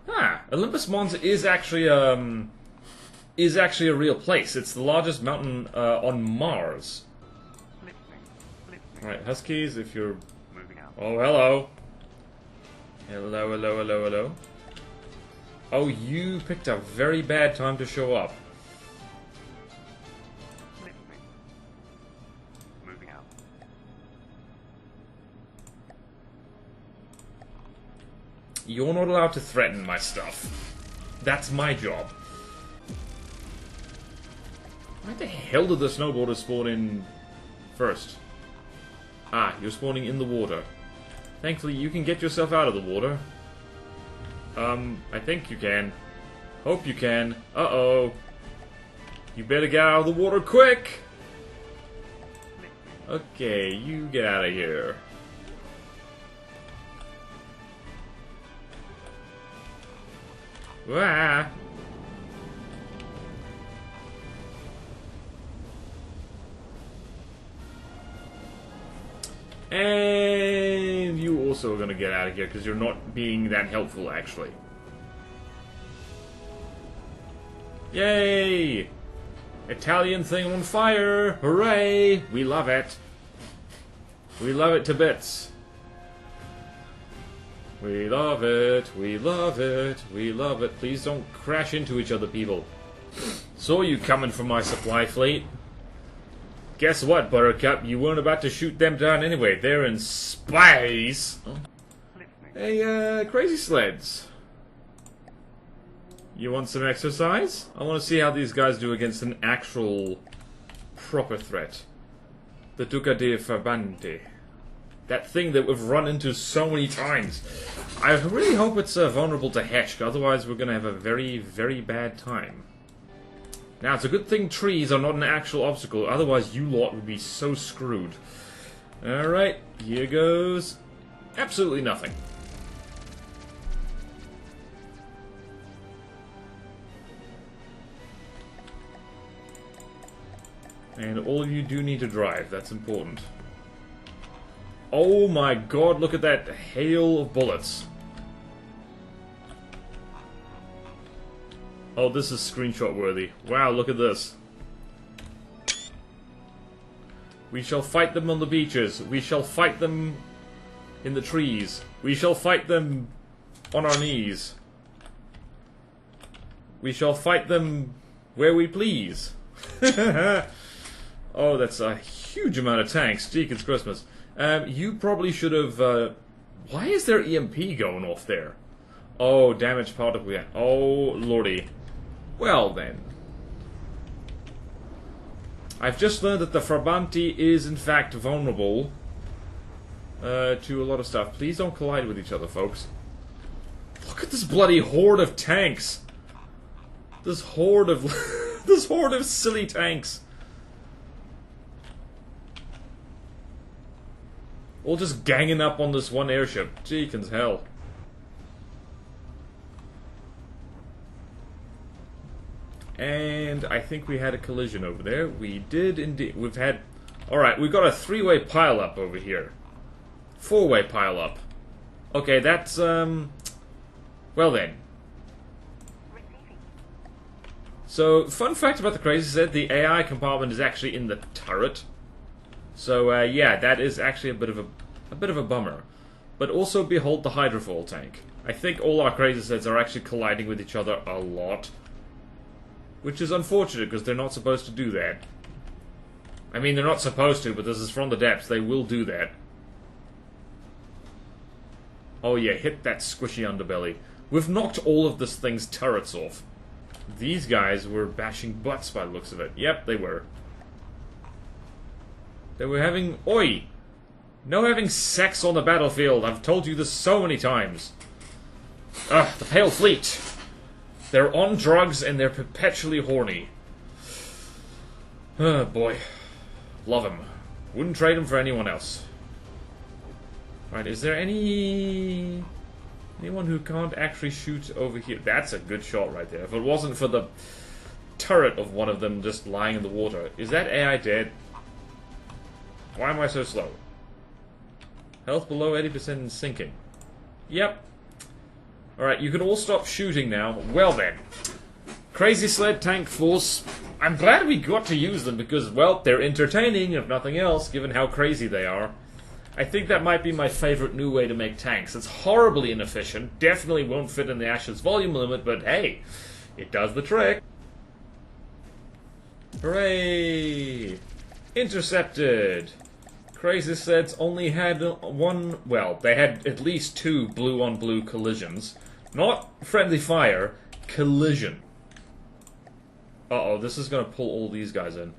Ah, Olympus Mons is actually a real place. It's the largest mountain on Mars. Alright, Huskies, if you're... Moving out. Oh, hello. Hello. Oh, you picked a very bad time to show up. Moving out. You're not allowed to threaten my stuff. That's my job. Why the hell did the snowboarder spawn in first? Ah, you're spawning in the water. Thankfully, you can get yourself out of the water. I think you can. Hope you can. Uh-oh. You better get out of the water quick! Okay, you get out of here. Wah! And you also are gonna get out of here because you're not being that helpful, actually. Yay! Italian thing on fire! Hooray! We love it. We love it to bits. We love it. We love it. We love it. Please don't crash into each other, people. Saw you coming from my supply fleet. Guess what, Buttercup? You weren't about to shoot them down anyway. They're in space. Oh. Hey, Crazy Sleds. You want some exercise? I want to see how these guys do against an actual proper threat. The Duca de Fabante. That thing that we've run into so many times. I really hope it's vulnerable to Heshk, otherwise we're going to have a very, very bad time. Now, it's a good thing trees are not an actual obstacle, otherwise you lot would be so screwed. Alright, here goes absolutely nothing. And all of you do need to drive, that's important. Oh my god, look at that hail of bullets. Oh, this is screenshot worthy. Wow, look at this. We shall fight them on the beaches. We shall fight them in the trees. We shall fight them on our knees. We shall fight them where we please. Oh, that's a huge amount of tanks. Gee, it's Christmas. You probably should have... why is there EMP going off there? Oh, damaged particle. Yeah. Oh, lordy. Well, then. I've just learned that the Frabanti is, in fact, vulnerable to a lot of stuff. Please don't collide with each other, folks. Look at this bloody horde of tanks. This horde of... this horde of silly tanks. All just ganging up on this one airship. Jeekins hell. And I think we had a collision over there. We did indeed. We've had... Alright, we've got a three-way pile-up over here. Four-way pile-up. Okay, that's, well then. So, fun fact about the Crazy Set, the AI compartment is actually in the turret. So, yeah, that is actually a bit of a bummer. But also behold the hydrofoil tank. I think all our Crazy Sets are actually colliding with each other a lot. Which is unfortunate, because they're not supposed to do that. I mean, they're not supposed to, but this is from the depths. They will do that. Oh yeah, hit that squishy underbelly. We've knocked all of this thing's turrets off. These guys were bashing butts by the looks of it. Yep, they were. They were having... Oi! No having sex on the battlefield. I've told you this so many times. Ugh, the Pale Fleet. They're on drugs and they're perpetually horny. Oh boy. Love them. Wouldn't trade them for anyone else. Right, is there anyone who can't actually shoot over here? That's a good shot right there. If it wasn't for the turret of one of them just lying in the water. Is that AI dead? Why am I so slow? Health below 80% and sinking. Yep. Alright, you can all stop shooting now. Well then. Crazy Sled Tank Force. I'm glad we got to use them because, well, they're entertaining, if nothing else, given how crazy they are. I think that might be my favorite new way to make tanks. It's horribly inefficient, definitely won't fit in the Ash's volume limit, but hey, it does the trick. Hooray! Intercepted! Crazy sets only had one... Well, they had at least 2 blue-on-blue collisions. Not friendly fire, collision. Uh-oh, this is gonna pull all these guys in.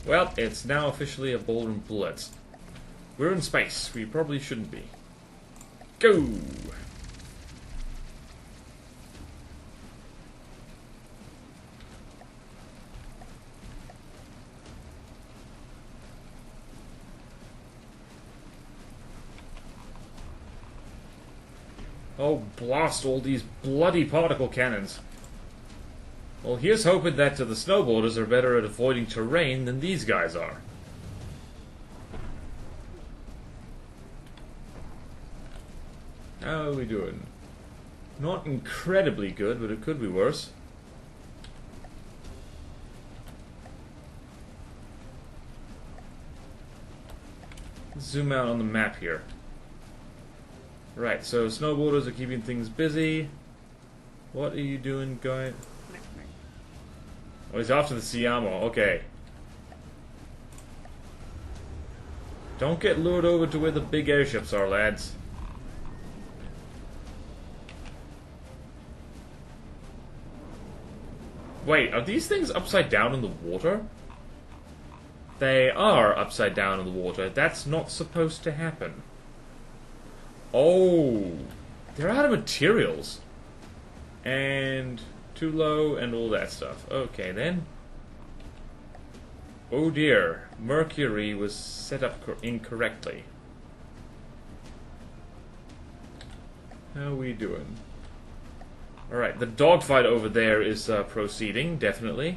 Well, it's now officially a ballroom bullet. We're in space. We probably shouldn't be. Go! Oh, blast all these bloody particle cannons. Well, here's hoping that the snowboarders are better at avoiding terrain than these guys are. How are we doing? Not incredibly good, but it could be worse. Let's zoom out on the map here. Right, so snowboarders are keeping things busy. What are you doing, guy? Oh, he's after the Siamo. Okay. Don't get lured over to where the big airships are, lads. Wait, are these things upside down in the water? They are upside down in the water. That's not supposed to happen. Oh, they're out of materials. And too low and all that stuff. Okay, then. Oh dear, Mercury was set up incorrectly. How are we doing? Alright, the dogfight over there is proceeding, definitely.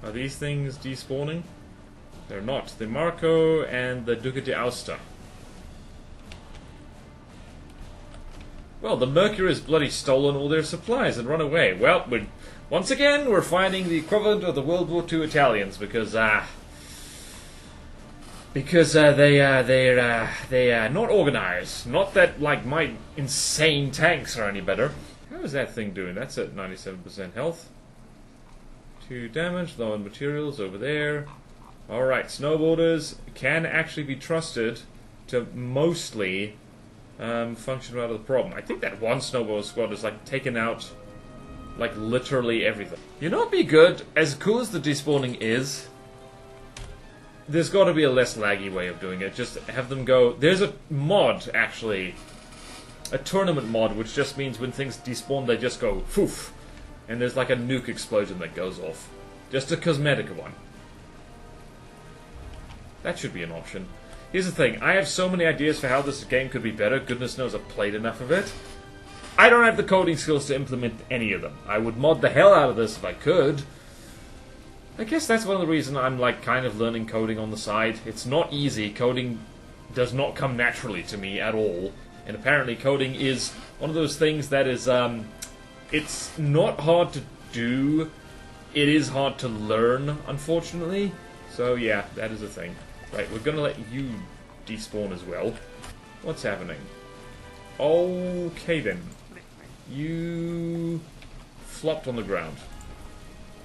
Are these things despawning? They're not. The Marco and the Duca de Aosta. Well, the Mercury has bloody stolen all their supplies and run away. Well, once again, we're finding the equivalent of the World War II Italians because they're not organized. Not that like my insane tanks are any better. How is that thing doing? That's at 97% health. 2 damage, low on materials over there. Alright, snowboarders can actually be trusted to mostly function out of the problem. I think that one snowboard squad is like taken out like literally everything. You know what'd be good? As cool as the despawning is, there's got to be a less laggy way of doing it. Just have them go... There's a mod, actually. A tournament mod, which just means when things despawn, they just go poof. And there's like a nuke explosion that goes off. Just a cosmetic one. That should be an option. Here's the thing. I have so many ideas for how this game could be better. Goodness knows I've played enough of it. I don't have the coding skills to implement any of them. I would mod the hell out of this if I could. I guess that's one of the reasons I'm like kind of learning coding on the side. It's not easy. Coding does not come naturally to me at all. And apparently coding is one of those things that is, it's not hard to do. It is hard to learn, unfortunately. So yeah, that is a thing. Right, we're gonna let you despawn as well. What's happening? Okay then. You flopped on the ground.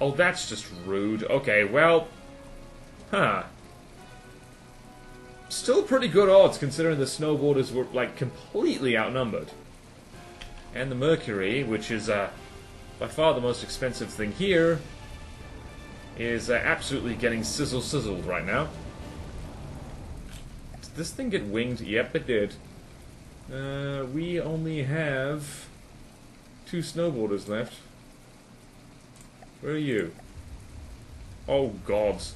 Oh, that's just rude. Okay, well... Huh. Still pretty good odds, considering the snowboarders were, like, completely outnumbered. And the Mercury, which is, by far the most expensive thing here, is absolutely getting sizzled right now. Did this thing get winged? Yep, it did. We only have 2 snowboarders left. Where are you? Oh, gods.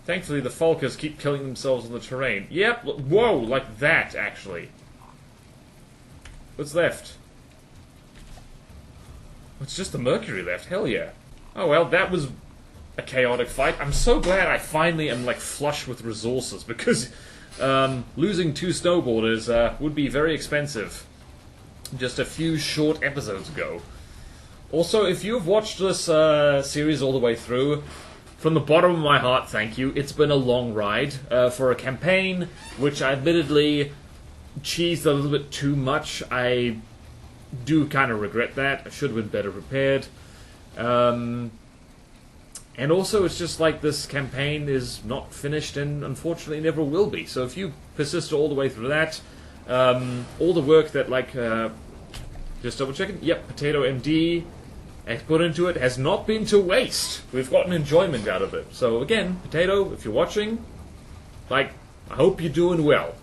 Thankfully, the Falkers keep killing themselves on the terrain. Yep, whoa, like that, actually. What's left? It's just the Mercury left, hell yeah. Oh well, that was a chaotic fight. I'm so glad I finally am, like, flush with resources, because losing 2 snowboarders would be very expensive just a few short episodes ago. Also, if you've watched this series all the way through, from the bottom of my heart, thank you. It's been a long ride for a campaign, which I admittedly cheesed a little bit too much. I do kind of regret that. I should have been better prepared. And also, it's just like this campaign is not finished and unfortunately never will be. So if you persist all the way through that, all the work that, like, just double checking, yep, Potato MD has put into it has not been to waste. We've gotten enjoyment out of it. So again, Potato, if you're watching, like, I hope you're doing well.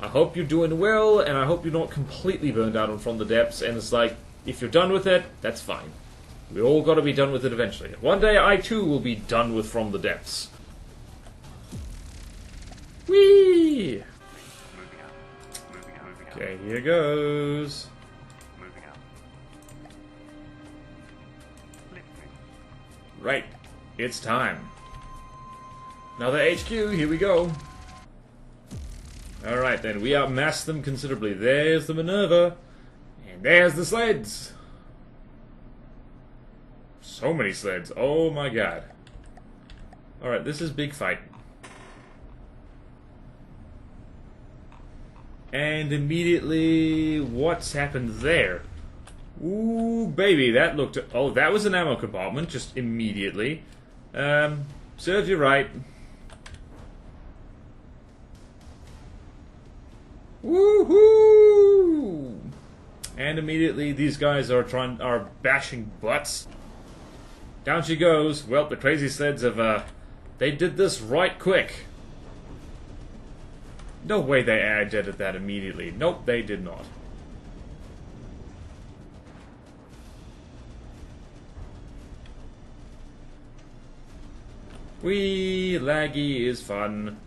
I hope you're doing well, and I hope you're not completely burned out on From the Depths, and it's like, if you're done with it, that's fine. We all got to be done with it eventually. One day I too will be done with From the Depths. Whee! Moving out. Moving out. Moving out. Okay, here goes. Moving out. Lifting. Right, it's time. Another HQ, here we go. Alright then, we outmassed them considerably. There's the Minerva, and there's the sleds. So many sleds, oh my god. Alright, this is big fight. And immediately, what's happened there? Ooh, baby, that looked... Oh, that was an ammo compartment, just immediately. Serves you right. Woohoo! And immediately, these guys are bashing butts. Down she goes. Well, the crazy sleds have, they did this right quick. No way they added that immediately. Nope, they did not. Wee, laggy is fun.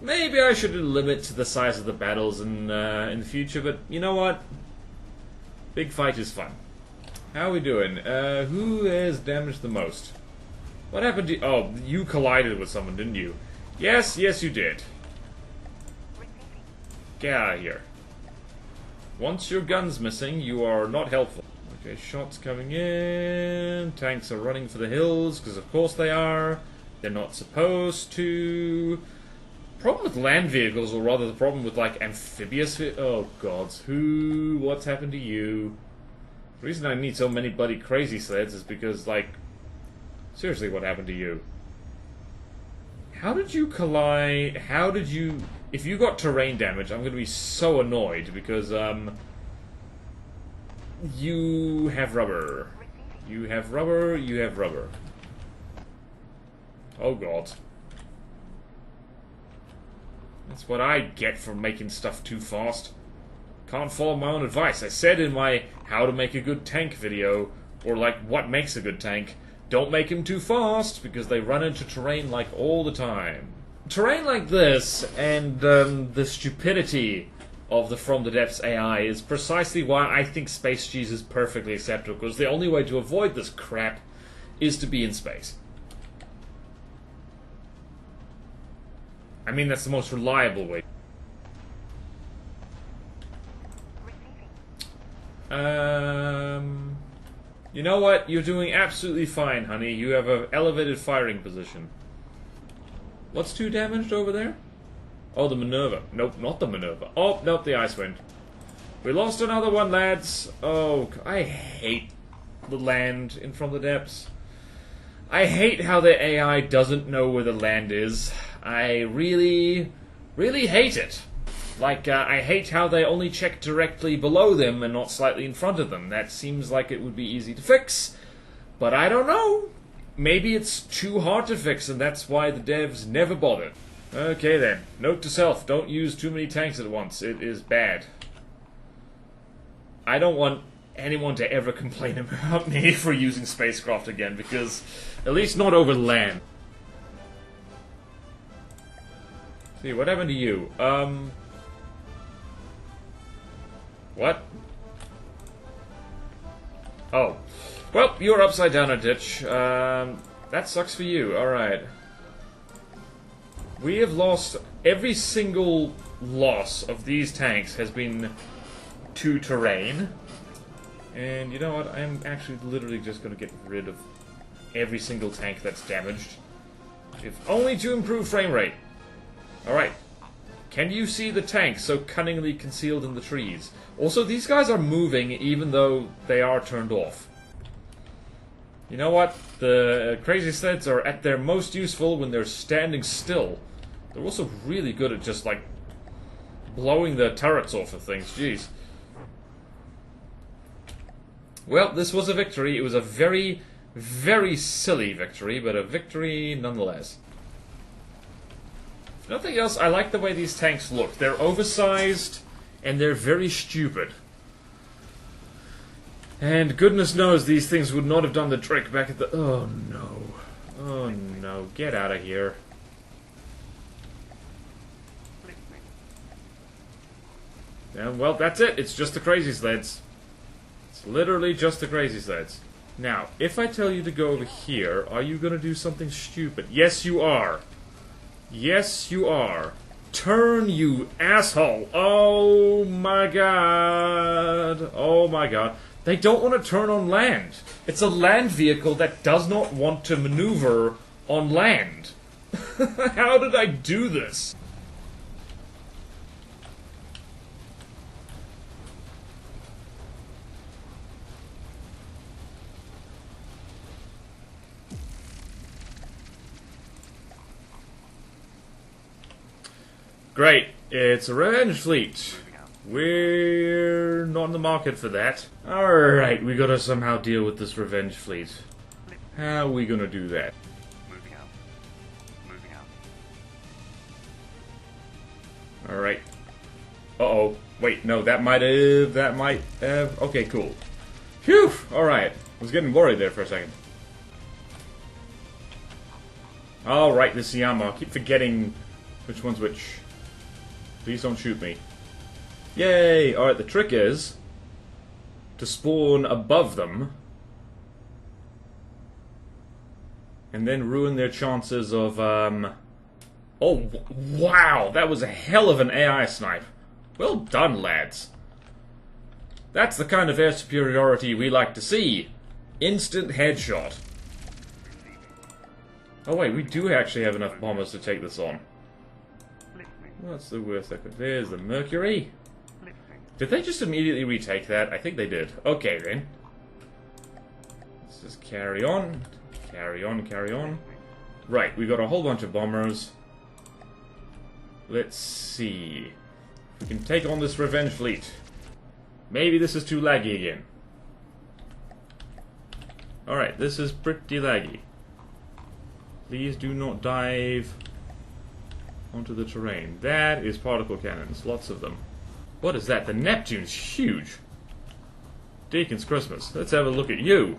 Maybe I should limit to the size of the battles in the future, but you know what? Big fight is fun. How are we doing? Who has damaged the most? What happened to... Oh, you collided with someone, didn't you? Yes, yes you did. Get out of here. Once your gun's missing, you are not helpful. Okay, shots coming in. Tanks are running for the hills, because of course they are. They're not supposed to. Problem with land vehicles, or rather the problem with, like, amphibious oh gods, what's happened to you? The reason I need so many bloody crazy sleds is because, like, seriously, what happened to you? How did you collide? How did you... If you got terrain damage, I'm going to be so annoyed because, you have rubber. You have rubber, you have rubber. Oh god. That's what I get for making stuff too fast. Can't follow my own advice. I said in my how to make a good tank video, or like what makes a good tank, don't make him too fast, because they run into terrain like all the time. Terrain like this, and the stupidity of the From the Depths AI is precisely why I think Space Cheese is perfectly acceptable, because the only way to avoid this crap is to be in space. I mean, that's the most reliable way. You know what? You're doing absolutely fine, honey. You have an elevated firing position. What's 2 damaged over there? Oh, the Minerva. Nope, not the Minerva. Oh, nope, the Icewind. We lost another one, lads. Oh, I hate the land in From the Depths. I hate how the AI doesn't know where the land is. I really, really hate it. Like, I hate how they only check directly below them and not slightly in front of them. That seems like it would be easy to fix, but I don't know. Maybe it's too hard to fix, and that's why the devs never bothered. Okay then, note to self, don't use too many tanks at once. It is bad. I don't want anyone to ever complain about me for using spacecraft again, because at least not over land. See, what happened to you? What? Oh. Well, you're upside down a ditch. That sucks for you. Alright. We have lost... Every single loss of these tanks has been to terrain. And you know what? I'm actually literally just going to get rid of every single tank that's damaged. If only to improve frame rate. Alright. Can you see the tank so cunningly concealed in the trees? Also, these guys are moving even though they are turned off. You know what? The crazy sleds are at their most useful when they're standing still. They're also really good at just, like, blowing the turrets off of things. Jeez. Well, this was a victory. It was a very, very silly victory, but a victory nonetheless. If nothing else, I like the way these tanks look. They're oversized, and they're very stupid. And goodness knows these things would not have done the trick back at the... Oh, no. Oh, no. Get out of here. Yeah, well, that's it. It's just the crazy sleds. It's literally just the crazy sleds. Now, if I tell you to go over here, are you going to do something stupid? Yes, you are. Yes, you are. Turn, you asshole. Oh, my God. Oh, my God. They don't want to turn on land. It's a land vehicle that does not want to maneuver on land. How did I do this? Great. It's a revenge fleet. We're not in the market for that. Alright, we gotta somehow deal with this revenge fleet. How are we gonna do that? Moving out. Moving out. Alright. Uh-oh. Wait, no, that might have... Okay, cool. Phew! Alright. I was getting worried there for a second. Alright, this Yama. I keep forgetting which one's which. Please don't shoot me. Yay! Alright, the trick is to spawn above them and then ruin their chances of, Oh, wow! That was a hell of an AI snipe. Well done, lads. That's the kind of air superiority we like to see. Instant headshot. Oh wait, we do actually have enough bombers to take this on. What's the worst that could... There's the Mercury. Did they just immediately retake that? I think they did. Okay, then. Let's just carry on. Carry on, carry on. Right, we got a whole bunch of bombers. Let's see. We can take on this revenge fleet. Maybe this is too laggy again. Alright, this is pretty laggy. Please do not dive onto the terrain. That is particle cannons. Lots of them. What is that? The Neptune's huge. Deacon's Christmas. Let's have a look at you.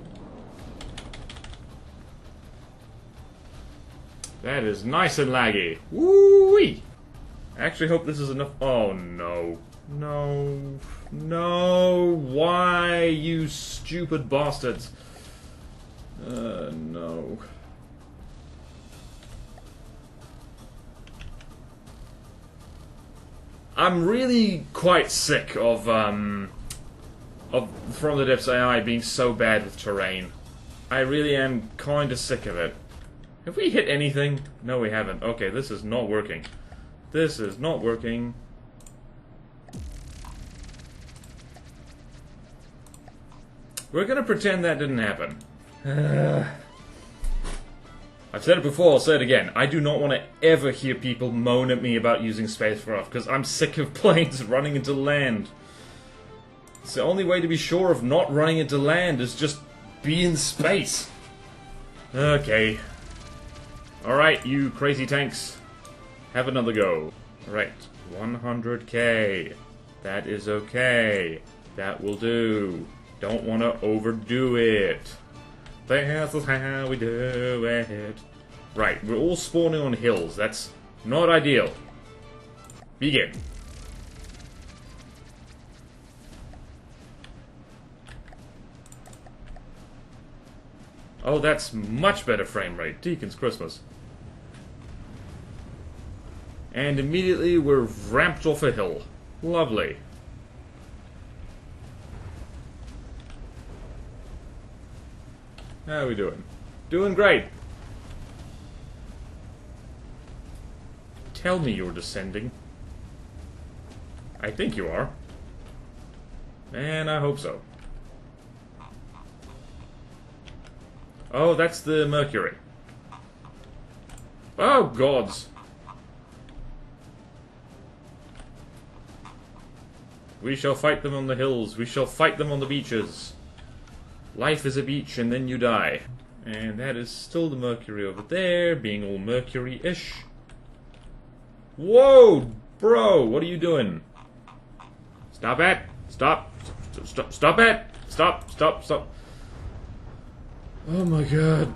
That is nice and laggy. Woo-wee! I actually hope this is enough. Oh, no. No. No. Why, you stupid bastards? No. I'm really quite sick of From the Depths AI being so bad with terrain. I really am kind of sick of it. Have we hit anything? No, we haven't. Okay, this is not working. This is not working. We're gonna pretend that didn't happen. I've said it before, I'll say it again. I do not want to ever hear people moan at me about using spacecraft, because I'm sick of planes running into land. It's the only way to be sure of not running into land is just be in space. Okay. Alright, you crazy tanks. Have another go. Alright, 100k. That is okay. That will do. Don't want to overdo it. This is how we do it. Right, we're all spawning on hills. That's not ideal. Begin. Oh, that's much better frame rate. Deacon's Christmas. And immediately we're ramped off a hill. Lovely. How are we doing? Doing great. Tell me you're descending. I think you are. And I hope so. Oh, that's the Mercury. Oh, gods. We shall fight them on the hills. We shall fight them on the beaches. Life is a beach and then you die. And that is still the Mercury over there, being all Mercury-ish. Whoa, bro, what are you doing? Stop it! Stop! Stop! Stop it! Stop! Stop! Stop! Oh my god.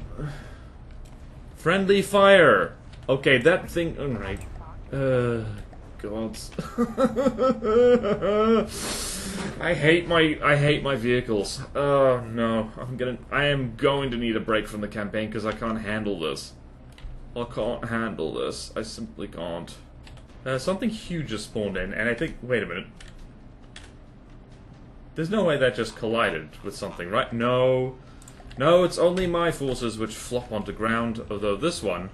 Friendly fire! Okay, that thing... Alright. Gods. I hate my vehicles. Oh no. I am going to need a break from the campaign because I can't handle this. I can't handle this. I simply can't. Something huge just spawned in, and I think... Wait a minute. There's no way that just collided with something, right? No. No, it's only my forces which flop onto ground, although this one...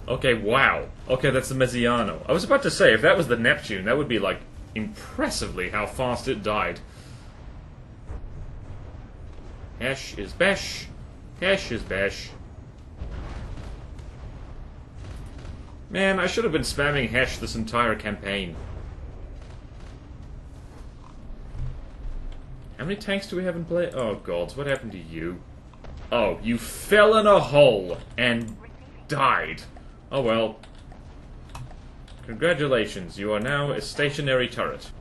Okay, wow. Okay, that's the Mezziano. I was about to say, if that was the Neptune, that would be, like, impressively how fast it died. Hesh is besh. Hesh is besh. Man, I should have been spamming Hesh this entire campaign. How many tanks do we have in play? Oh, gods, what happened to you? Oh, you fell in a hole and died. Oh well. Congratulations, you are now a stationary turret.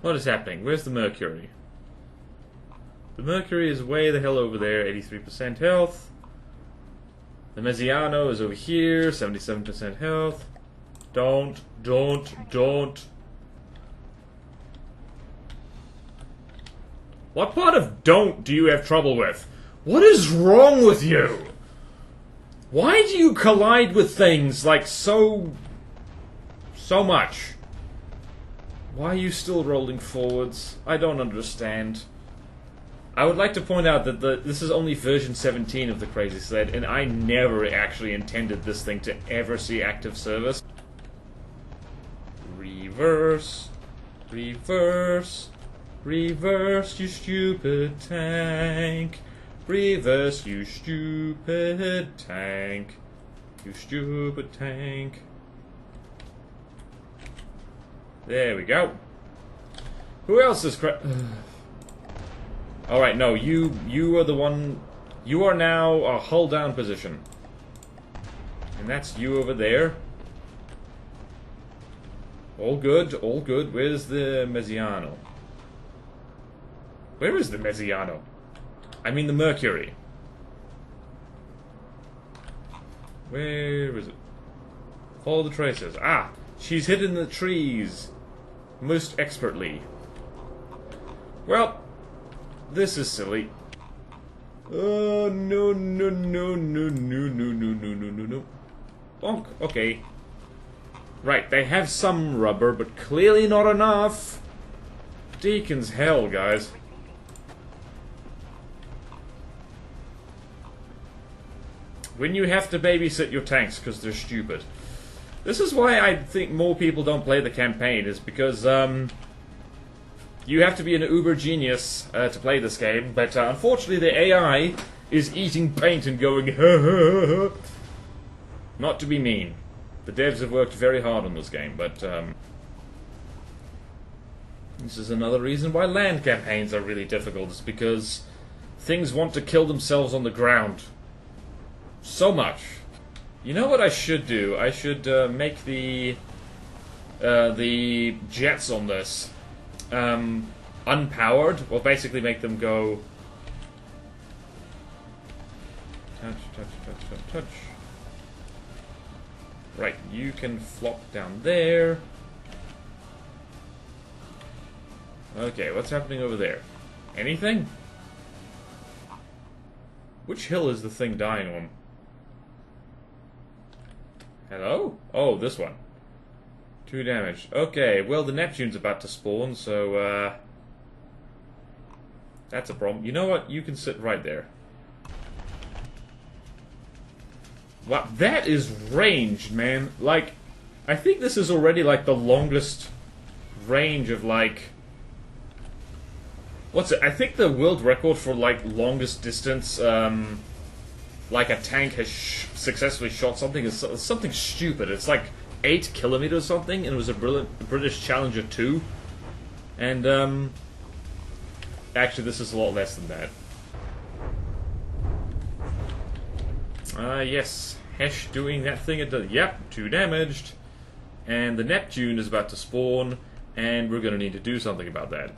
What is happening? Where's the Mercury? The Mercury is way the hell over there, 83% health. The Mezziano is over here, 77% health. Don't. What part of don't do you have trouble with? What is wrong with you? Why do you collide with things like so much? Why are you still rolling forwards? I don't understand. I would like to point out that this is only version 17 of the Crazy Sled, and I never actually intended this thing to ever see active service. Reverse. Reverse. Reverse, you stupid tank. Reverse, you stupid tank. You stupid tank. There we go. Who else is Alright, no, you are the one... You are now a hull down position. And that's you over there. All good, all good. Where's the Mezziano? Where is the Mezziano? I mean the Mercury. Where is it? Follow the traces. Ah! She's hidden in the trees. Most expertly. Well, this is silly. Oh, no. Bonk. Okay. Right, they have some rubber, but clearly not enough. Deacon's hell, guys. When you have to babysit your tanks because they're stupid. This is why I think more people don't play the campaign, is because, you have to be an uber genius to play this game, but unfortunately the AI is eating paint and going, Not to be mean. The devs have worked very hard on this game, but, this is another reason why land campaigns are really difficult, is because things want to kill themselves on the ground. So much. You know what I should do? I should make the jets on this unpowered, or basically make them go touch. Right, you can flop down there. Okay, what's happening over there? Anything? Which hill is the thing dying on? Hello? Oh, this one. 2 damage. Okay, well, the Neptune's about to spawn, so, that's a problem. You know what? You can sit right there. Wow, that is ranged, man. Like, I think this is already like the longest range of like... What's it? I think the world record for like longest distance, like a tank has successfully shot something is something stupid. It's like 8 kilometers or something, and it was a British Challenger 2. And actually, this is a lot less than that. Yes, Hesh doing that thing. Yep, 2 damaged. And the Neptune is about to spawn, and we're going to need to do something about that.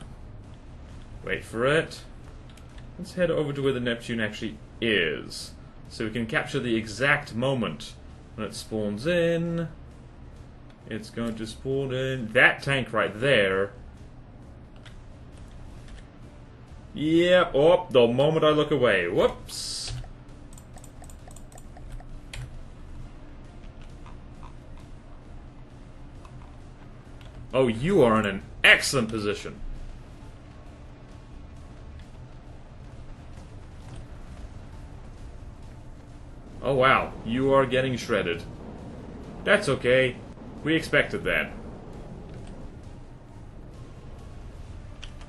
Wait for it. Let's head over to where the Neptune actually is, so we can capture the exact moment when it spawns in. It's going to spawn in that tank right there. Yep, oh, the moment I look away. Whoops. Oh, you are in an excellent position. Oh wow, you are getting shredded. That's okay. We expected that.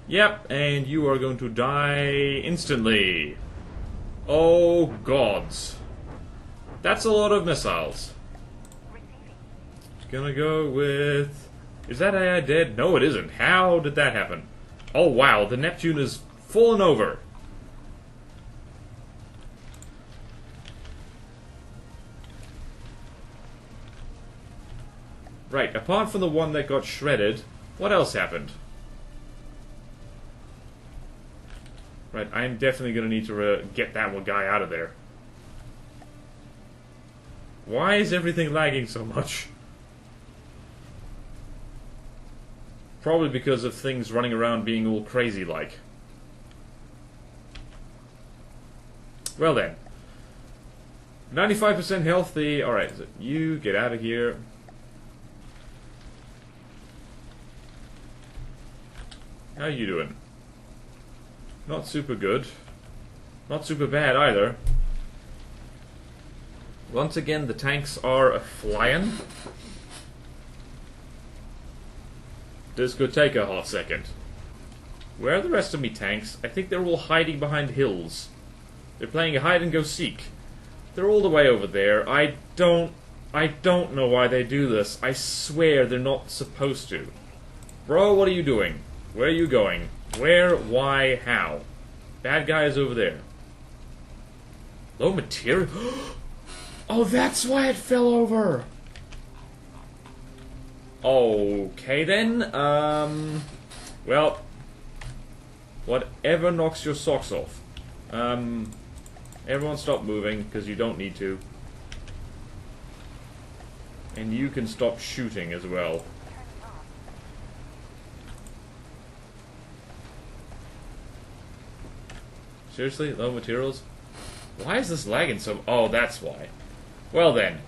Yep, and you are going to die instantly. Oh gods. That's a lot of missiles. Just gonna go with... Is that AI dead? No, it isn't. How did that happen? Oh wow, the Neptune is fallen over. Right, apart from the one that got shredded, what else happened? Right, I'm definitely going to need to get that one guy out of there. Why is everything lagging so much? Probably because of things running around being all crazy-like. Well then. 95% healthy. Alright, you get out of here. How you doing? Not super good. Not super bad either. Once again, the tanks are a-flying. This could take a hot second. Where are the rest of me tanks? I think they're all hiding behind hills. They're playing a hide-and-go-seek. They're all the way over there. I don't know why they do this. I swear they're not supposed to. Bro, what are you doing? Where are you going? Where, why, how? Bad guy is over there. Low material? Oh, that's why it fell over! Okay then, well, whatever knocks your socks off. Everyone stop moving, because you don't need to. And you can stop shooting as well. Seriously? Low materials? Why is this lagging so... Oh, that's why. Well then.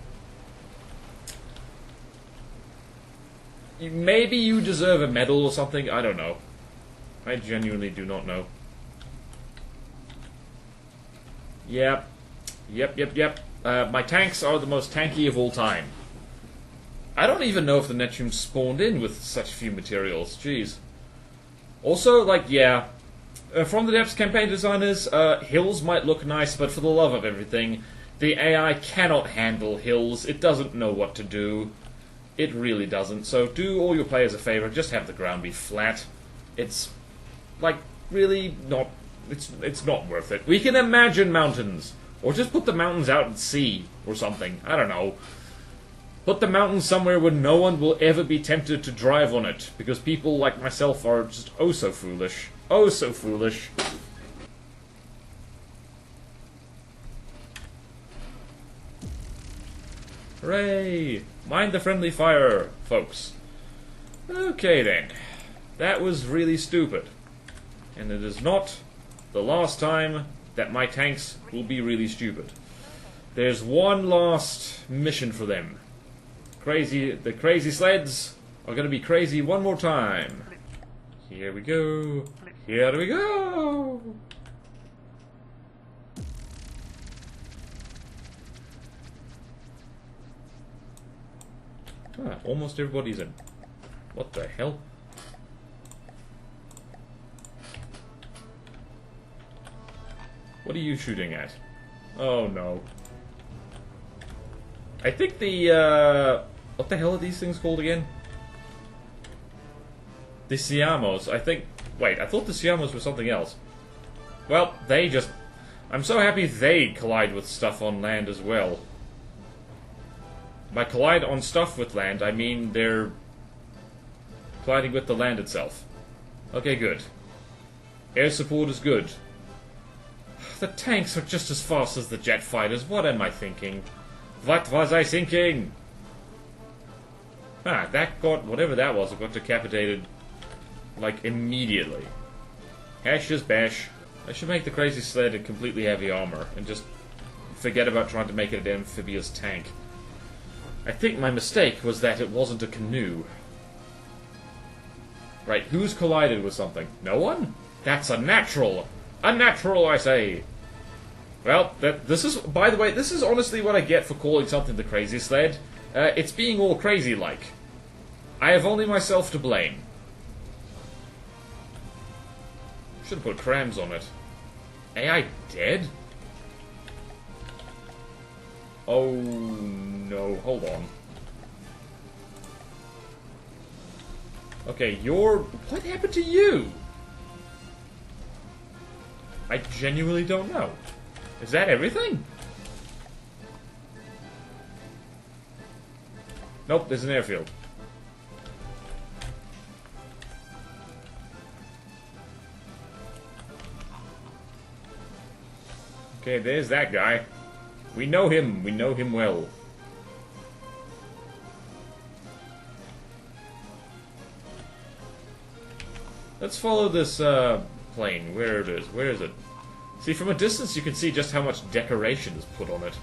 Maybe you deserve a medal or something? I don't know. I genuinely do not know. Yep. Yep. My tanks are the most tanky of all time. I don't even know if the Neptune spawned in with such few materials. Jeez. Also, like, yeah... from the Depths campaign designers, hills might look nice, but for the love of everything, the AI cannot handle hills. It doesn't know what to do. It really doesn't. So do all your players a favor, just have the ground be flat. It's, like, really not... It's not worth it. We can imagine mountains. Or just put the mountains out at sea, or something. I don't know. Put the mountains somewhere where no one will ever be tempted to drive on it, because people like myself are just oh so foolish. Oh, so foolish. Hooray! Mind the friendly fire, folks. Okay then. That was really stupid. And it is not the last time that my tanks will be really stupid. There's one last mission for them. The crazy sleds are gonna be crazy one more time. Here we go. Here we go! Ah, almost everybody's in. What the hell? What are you shooting at? Oh no. I think the, what the hell are these things called again? The Siamos, I think... Wait, I thought the Siamos were something else. Well, they just... I'm so happy they collide with stuff on land as well. By collide on stuff with land, I mean they're colliding with the land itself. Okay, good. Air support is good. The tanks are just as fast as the jet fighters. What am I thinking? What was I thinking? Ah, that got... whatever that was, it got decapitated, like, immediately. Hash is bash. I should make the crazy sled in completely heavy armor, and just forget about trying to make it an amphibious tank. I think my mistake was that it wasn't a canoe. Right, who's collided with something? No one? That's unnatural! Unnatural, I say! Well, this is, by the way, this is honestly what I get for calling something the crazy sled. It's being all crazy-like. I have only myself to blame. Should have put crams on it. AI dead? Oh no, hold on. Okay, what happened to you? I genuinely don't know. Is that everything? Nope, there's an airfield. Okay, there's that guy. We know him well. Let's follow this plane. Where it is. Where is it? See, from a distance you can see just how much decoration is put on it.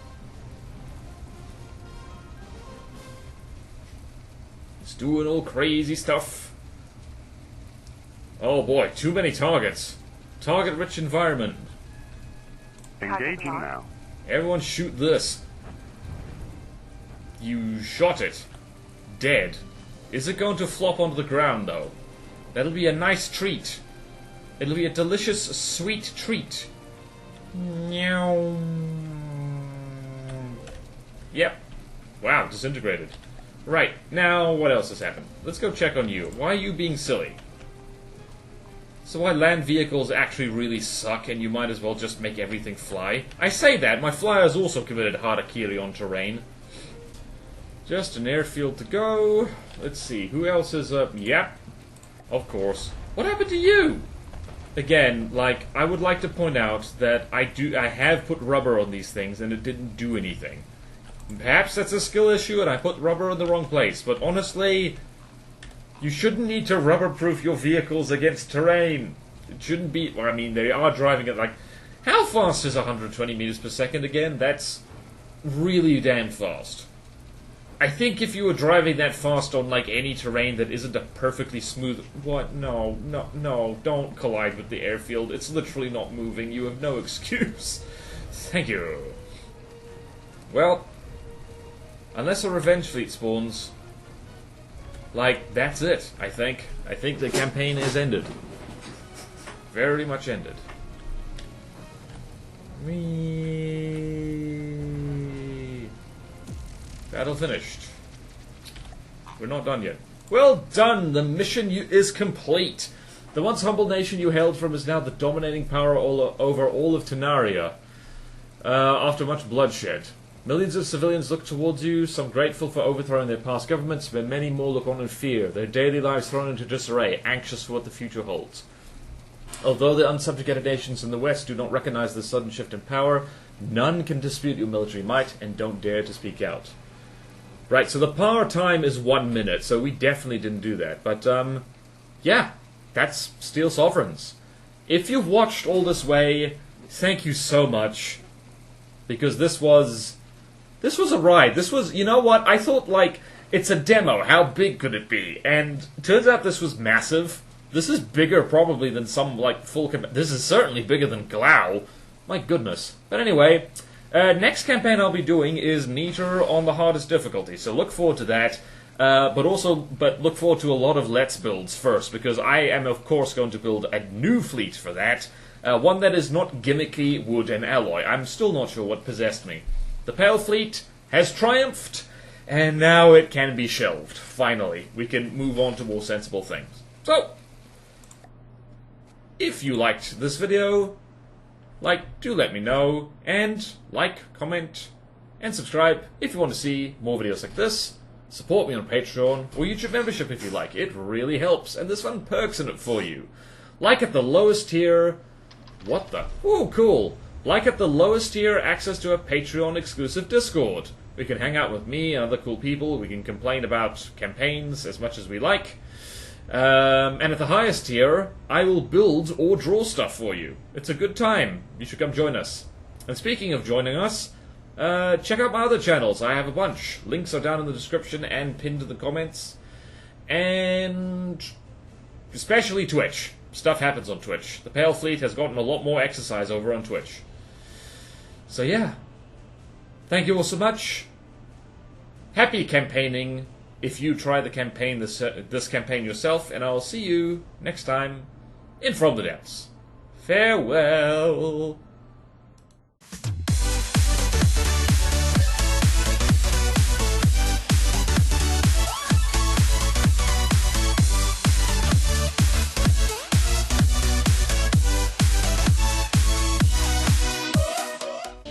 It's doing all crazy stuff. Oh boy, too many targets. Target-rich environment. Engaging now. Everyone shoot this. You shot it. Dead. Is it going to flop onto the ground, though? That'll be a nice treat. It'll be a delicious, sweet treat. Meow. Yep. Wow, disintegrated. Right, now what else has happened? Let's go check on you. Why are you being silly? So why land vehicles actually really suck and you might as well just make everything fly? I say that, my flyers also committed harakiri on terrain. Just an airfield to go. Let's see, who else is up? Yep. Of course. What happened to you? Again, like, I would like to point out that I have put rubber on these things and it didn't do anything. Perhaps that's a skill issue and I put rubber in the wrong place, but honestly, you shouldn't need to rubber-proof your vehicles against terrain. It shouldn't be... Well, I mean, they are driving at, like... How fast is 120 meters per second again? That's really damn fast. I think if you were driving that fast on, like, any terrain that isn't a perfectly smooth... What? No, no, no. Don't collide with the airfield. It's literally not moving. You have no excuse. Thank you. Well, unless a revenge fleet spawns... Like, that's it, I think. I think the campaign is ended. Very much ended. Whee! Battle finished. We're not done yet. Well done! The mission is complete! The once humble nation you hailed from is now the dominating power over all of Tenaria. After much bloodshed. Millions of civilians look towards you, some grateful for overthrowing their past governments, but many more look on in fear, their daily lives thrown into disarray, anxious for what the future holds. Although the unsubjugated nations in the West do not recognize this sudden shift in power, none can dispute your military might, and don't dare to speak out. Right, so the power time is 1 minute, so we definitely didn't do that. But, yeah, that's Steel Sovereigns. If you've watched all this way, thank you so much, because this was a ride. This was, you know what, I thought, like, it's a demo, how big could it be? And turns out this was massive. This is bigger probably than some, like, full this is certainly bigger than Glau. My goodness. But anyway, next campaign I'll be doing is Meter on the hardest difficulty, so look forward to that. But look forward to a lot of Let's builds first, because I am of course going to build a new fleet for that. One that is not gimmicky wood and alloy. I'm still not sure what possessed me. The Pale Fleet has triumphed, and now it can be shelved. Finally, we can move on to more sensible things. So, if you liked this video, do let me know, and comment, and subscribe if you want to see more videos like this. Support me on Patreon or YouTube membership if you like. It really helps, and there's fun perks in it for you. At the lowest tier... What the? Ooh, cool. At the lowest tier, access to a Patreon exclusive Discord. We can hang out with me and other cool people. We can complain about campaigns as much as we like. And at the highest tier, I will build or draw stuff for you. It's a good time. You should come join us. And speaking of joining us, check out my other channels. I have a bunch. Links are down in the description and pinned in the comments. And especially Twitch. Stuff happens on Twitch. The Pale Fleet has gotten a lot more exercise over on Twitch. So yeah. Thank you all so much. Happy campaigning if you try the campaign this campaign yourself, and I'll see you next time in From the Depths. Farewell.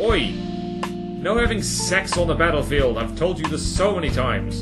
Oi! No having sex on the battlefield. I've told you this so many times.